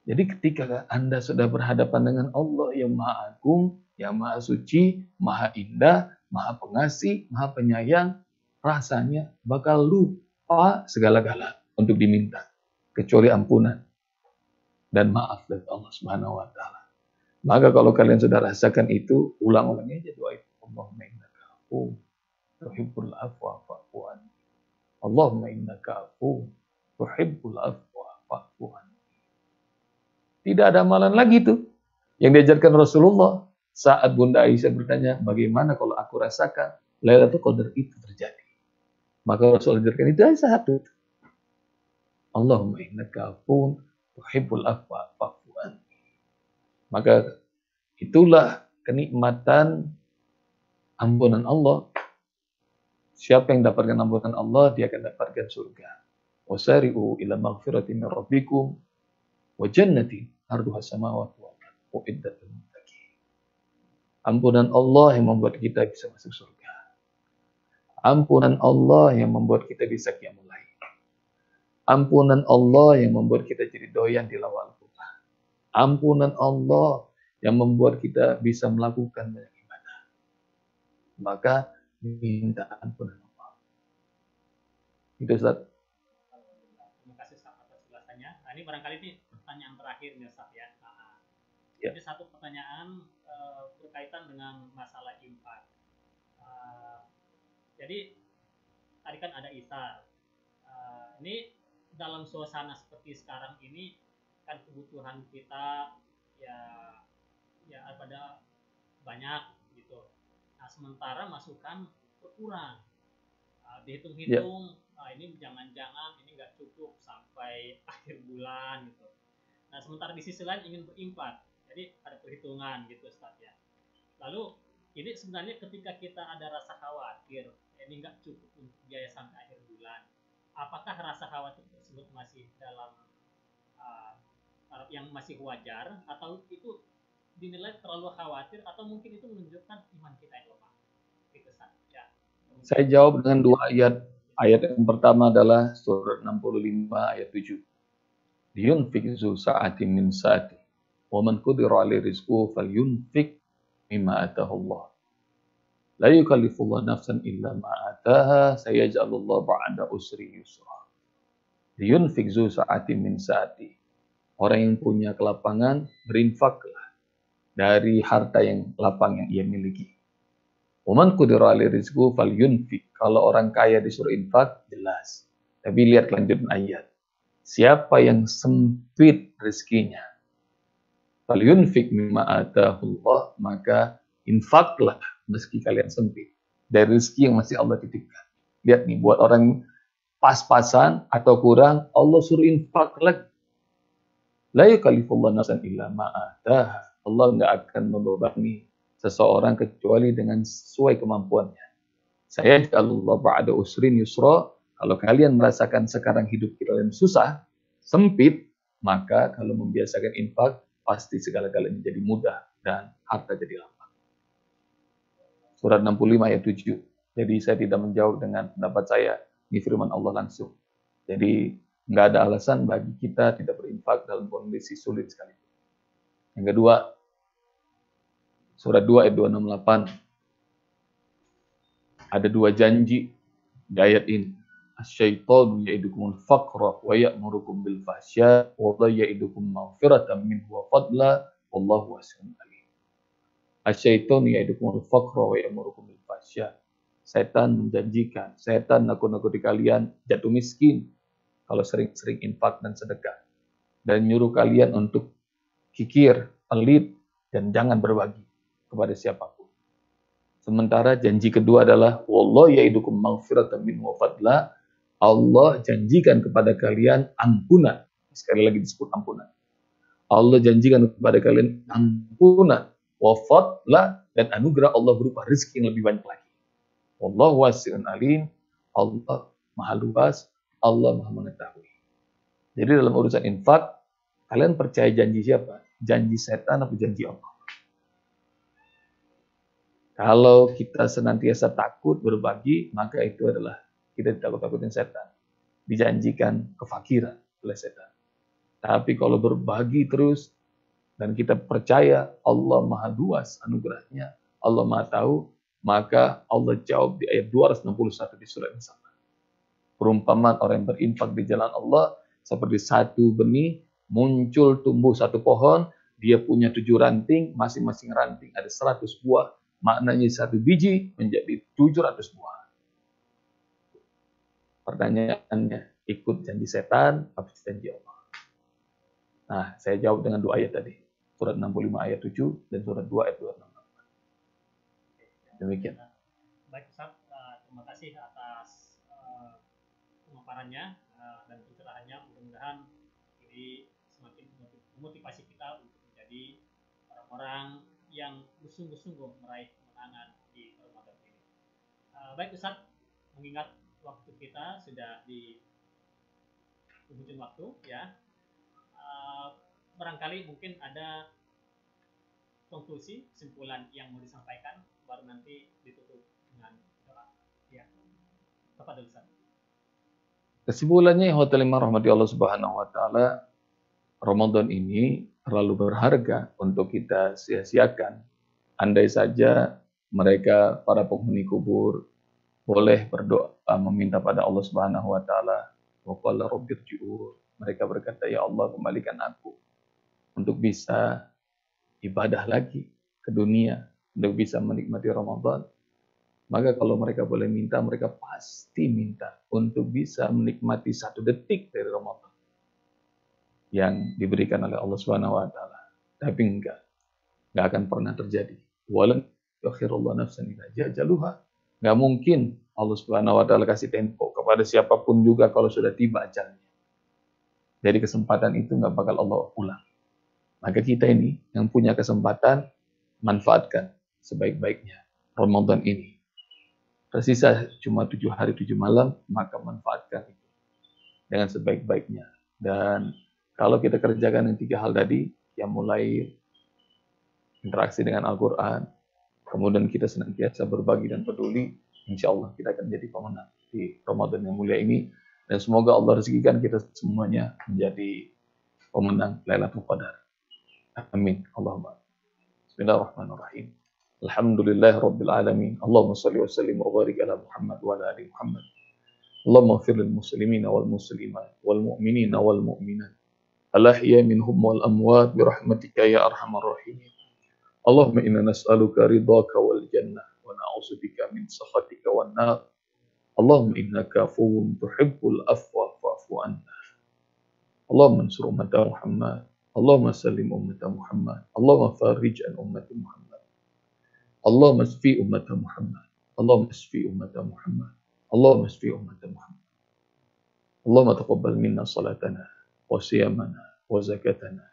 Jadi ketika Anda sudah berhadapan dengan Allah yang Maha Agung, yang Maha Suci, Maha Indah, Maha Pengasih, Maha Penyayang, rasanya bakal lupa segala-gala untuk diminta, kecuali ampunan dan maaf dari Allah Subhanahu wa taala. Maka kalau kalian sudah rasakan itu, ulang-ulang aja doa itu. Allahumma innaka afuwwun tuhibbul afwa fa'fu anni. Allahumma innaka afuwwun tuhibbul afwa fa'fu anni. Tidak ada amalan lagi tuh yang diajarkan Rasulullah. Saat Bunda Aisyah bertanya, bagaimana kalau aku rasakan Lailatul Qadar itu terjadi. Maka Rasul ajarkan itu hanya satu. Allahumma innaka afuwun tuhibbul afwa fa'fu anni. Maka itulah kenikmatan ampunan Allah. Siapa yang dapatkan ampunan Allah, dia akan dapatkan surga. Wasari'u ila maghfiratin min rabbikum wa jannatin arduha samawati wal ardh uiddat lil muttaqin. Ampunan Allah yang membuat kita bisa masuk surga. Ampunan Allah yang membuat kita bisa qiyamul lail. Ampunan Allah yang membuat kita jadi doyan di lawal Al-Quran. Ampunan Allah yang membuat kita bisa melakukan banyak ibadah. Maka minta ampunan Allah. Itu Ustaz. Terima kasih Ustaz atas ulasannya. Nah, ini barangkali ini pertanyaan terakhir nih Ustaz ya. Ya. Jadi satu pertanyaan berkaitan dengan masalah infak. Jadi tadi kan ada isar. Ini dalam suasana seperti sekarang ini kan kebutuhan kita ya pada banyak gitu. Nah, sementara masukan berkurang. Dihitung-hitung ini jangan-jangan ini nggak cukup sampai akhir bulan gitu. Nah, sementara di sisi lain ingin berinfak. Jadi ada perhitungan gitu Ustaz ya. Lalu ini sebenarnya ketika kita ada rasa khawatir ini nggak cukup untuk biaya sampai akhir bulan, apakah rasa khawatir tersebut masih dalam yang masih wajar atau itu dinilai terlalu khawatir atau mungkin itu menunjukkan iman kita yang lemah? Itu saja. Saya jawab dengan dua ayat. Ayat yang pertama adalah surat 65 ayat 7. Liyunfik zu sa'atin min sa'ati wa man qudira 'alaihi rizquhu falyunfik mimma atahu Allah. La yukallifullahu nafsan illa ma ataha sayaj'alullahu ba'da usri yusra. Liyunfik zu sa'atin min sa'ati. Orang yang punya kelapangan berinfaklah dari harta yang lapang yang ia miliki. Waman qudira 'alaihi rizquhu falyunfik. Kalau orang kaya disuruh infak, jelas. Tapi lihat kelanjutan ayat. Siapa yang sempit rezekinya, falyunfik mimma atahullah, maka infaklah meski kalian sempit dari rezeki yang masih Allah titipkan. Lihat nih, buat orang pas-pasan atau kurang, Allah suruh infak lagi. La yukallifullahu nafsan illa ma ataha. Allah nggak akan membebani seseorang kecuali dengan sesuai kemampuannya. Saya Allah ba'da usrin yusra. Kalau kalian merasakan sekarang hidup kalian susah, sempit, maka kalau membiasakan infak, pasti segala-galanya jadi mudah dan harta jadi lapang. Surat 65 ayat 7. Jadi saya tidak menjawab dengan pendapat saya, ini firman Allah langsung. Jadi nggak ada alasan bagi kita tidak berinfak dalam kondisi sulit sekali. Yang kedua, surat 2 ayat 268. Ada dua janji di ayat ini. Asy-syaitanu ya'idukumul faqra wa ya'murukum bil fahsya wa ya'idukum maghfiratan minhu wa fadla wallahu wasi'un alim. Asy-syaitanu ya'idukumul faqra wa ya'murukum bil fahsya. Setan menjanjikan, setan nakut-nakuti kalian jatuh miskin kalau sering-sering infak dan sedekah, dan nyuruh kalian untuk kikir, pelit, dan jangan berbagi kepada siapapun. Sementara janji kedua adalah wallahu ya'idukum maghfiratan minhu wa fadla. Allah janjikan kepada kalian ampunan. Sekali lagi disebut ampunan. Allah janjikan kepada kalian ampunan wa fadla, dan anugerah Allah berupa rezeki yang lebih banyak lagi. Wallahu wasi'un alim. Allah Maha luas, Allah Maha mengetahui. Jadi dalam urusan infak, kalian percaya janji siapa? Janji setan atau janji Allah? Kalau kita senantiasa takut berbagi, maka itu adalah kita takut-takutin setan. Dijanjikan kefakiran oleh setan. Tapi kalau berbagi terus, dan kita percaya Allah Maha luas anugerahnya, Allah Maha tahu, maka Allah jawab di ayat 261 di surat yang sama. Perumpamaan orang yang berinfak di jalan Allah, seperti satu benih, muncul tumbuh satu pohon, dia punya 7 ranting, masing-masing ranting ada 100 buah, maknanya satu biji menjadi 700 buah. Pertanyaannya, ikut janji setan atau janji Allah? Nah, saya jawab dengan 2 ayat tadi. Surat 65 ayat 7 dan surat 2 ayat 26. Demikian. Baik Ustaz, terima kasih atas pemaparannya dan pencerahannya. Mudah-mudahan ini semakin memotivasi kita untuk menjadi orang-orang yang bersungguh-sungguh meraih kemenangan di Ramadan ini. Baik Ustaz, mengingat waktu kita sudah di ujung waktu ya, barangkali mungkin ada konklusi, kesimpulan yang mau disampaikan, baru nanti ditutup dengan doa. Ya, kepada Ustaz. Kesimpulannya, yang rahmati Allah Subhanahu wa taala, Ramadan ini terlalu berharga untuk kita sia-siakan. Andai saja mereka, para penghuni kubur, boleh berdoa meminta pada Allah Subhanahu wa taala, wa qala rabbirji'un. Mereka berkata, ya Allah, kembalikan aku untuk bisa ibadah lagi ke dunia, untuk bisa menikmati Ramadan. Maka kalau mereka boleh minta, mereka pasti minta untuk bisa menikmati 1 detik dari Ramadan yang diberikan oleh Allah Subhanahu wa taala. Tapi enggak akan pernah terjadi. Walan yuakhirullahu nafsan idza jajaluha. Enggak mungkin Allah Subhanahu wa taala kasih tempo kepada siapapun juga kalau sudah tiba ajalnya. Jadi kesempatan itu enggak bakal Allah ulang. Maka kita ini yang punya kesempatan, manfaatkan sebaik-baiknya Ramadan ini. Tersisa cuma 7 hari 7 malam, maka manfaatkan itu dengan sebaik-baiknya. Dan kalau kita kerjakan yang 3 hal tadi, yang mulai interaksi dengan Al-Quran, kemudian kita senantiasa berbagi dan peduli, insya Allah kita akan jadi pemenang di Ramadan yang mulia ini. Dan semoga Allah rezekikan kita semuanya menjadi pemenang Lailatul Qadar. Amin. Allahumma. Bismillahirrahmanirrahim. Alhamdulillah Rabbil Alamin. Allahumma salli wa sallim wa barik ala Muhammad wa ala ali Muhammad. Allahumma ighfir lil muslimina wal muslimat wal mu'minina wal mu'minat. Al-ahya minhum wal amwat birahmatika ya arhamar rahimin. Allahumma inna nas'aluka ridhaka wal jannah wa na'udzubika min sakhatika wan nar. Allahumma innaka afuwwun tuhibbul afwa fa'fu anna. Allahumma ansur ummata Muhammad. Allahumma sallim ummata Muhammad. Allahumma farij an ummati Muhammad. Allahumma asfi ummata Muhammad. Allahumma asfi ummata Muhammad. Allahumma asfi ummata Muhammad. Allahumma taqabbal minna salatana wa siyamana wa zakatana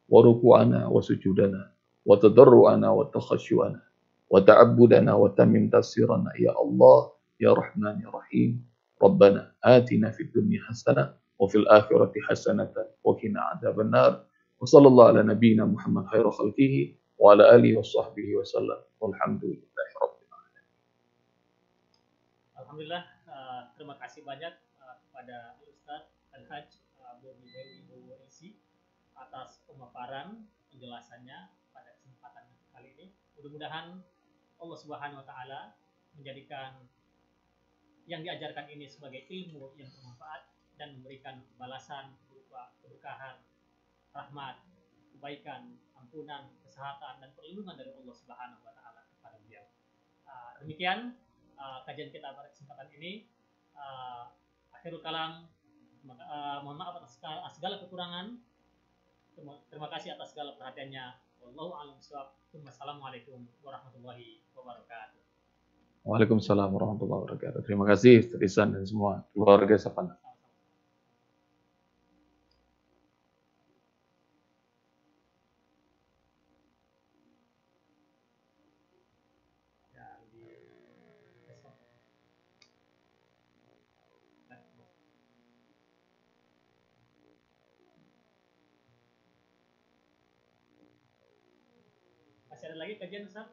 wa ruku'ana wa sujudana wa tadarru'ana wa takhashu'ana wa ta'abbudana wa tamim tasirana ya Allah ya Rahman ya Rahim. Rabbana atina fid dunya hasanah wa fil akhirati hasanatan wa qina adzaban nar. Wa sallallahu ala nabiyyina Muhammad khairu khalqihi wa ala alihi wa sahbihi wa sallam. Walhamdulillahi rabbil alamin. Alhamdulillah, terima kasih banyak kepada Ustaz Al-Hajj Bobi Wibowo MC atas pemaparan penjelasannya pada kesempatan kali ini. Mudah-mudahan Allah Subhanahu wa taala menjadikan yang diajarkan ini sebagai ilmu yang bermanfaat dan memberikan balasan berupa keberkahan, rahmat, kebaikan, ampunan, kesehatan dan perlindungan dari Allah Subhanahu wa taala kepada beliau. Demikian kajian kita pada kesempatan ini. Akhirul kalam, mohon maaf atas segala kekurangan. Terima kasih atas segala perhatiannya. Wallahu a'lam bishawab. Wassalamualaikum warahmatullahi wabarakatuh. Waalaikumsalam warahmatullahi wabarakatuh. Terima kasih Ustaz Ihsan dan semua keluarga Sapana. Masih ada lagi kajian Ustaz?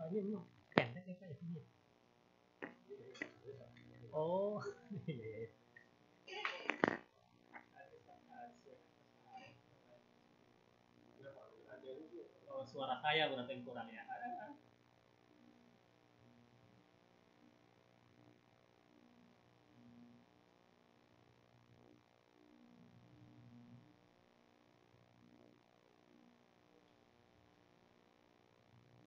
Ini pendek ya Pak ya? Oh, iya. Oh, suara saya berarti yang kurang ya.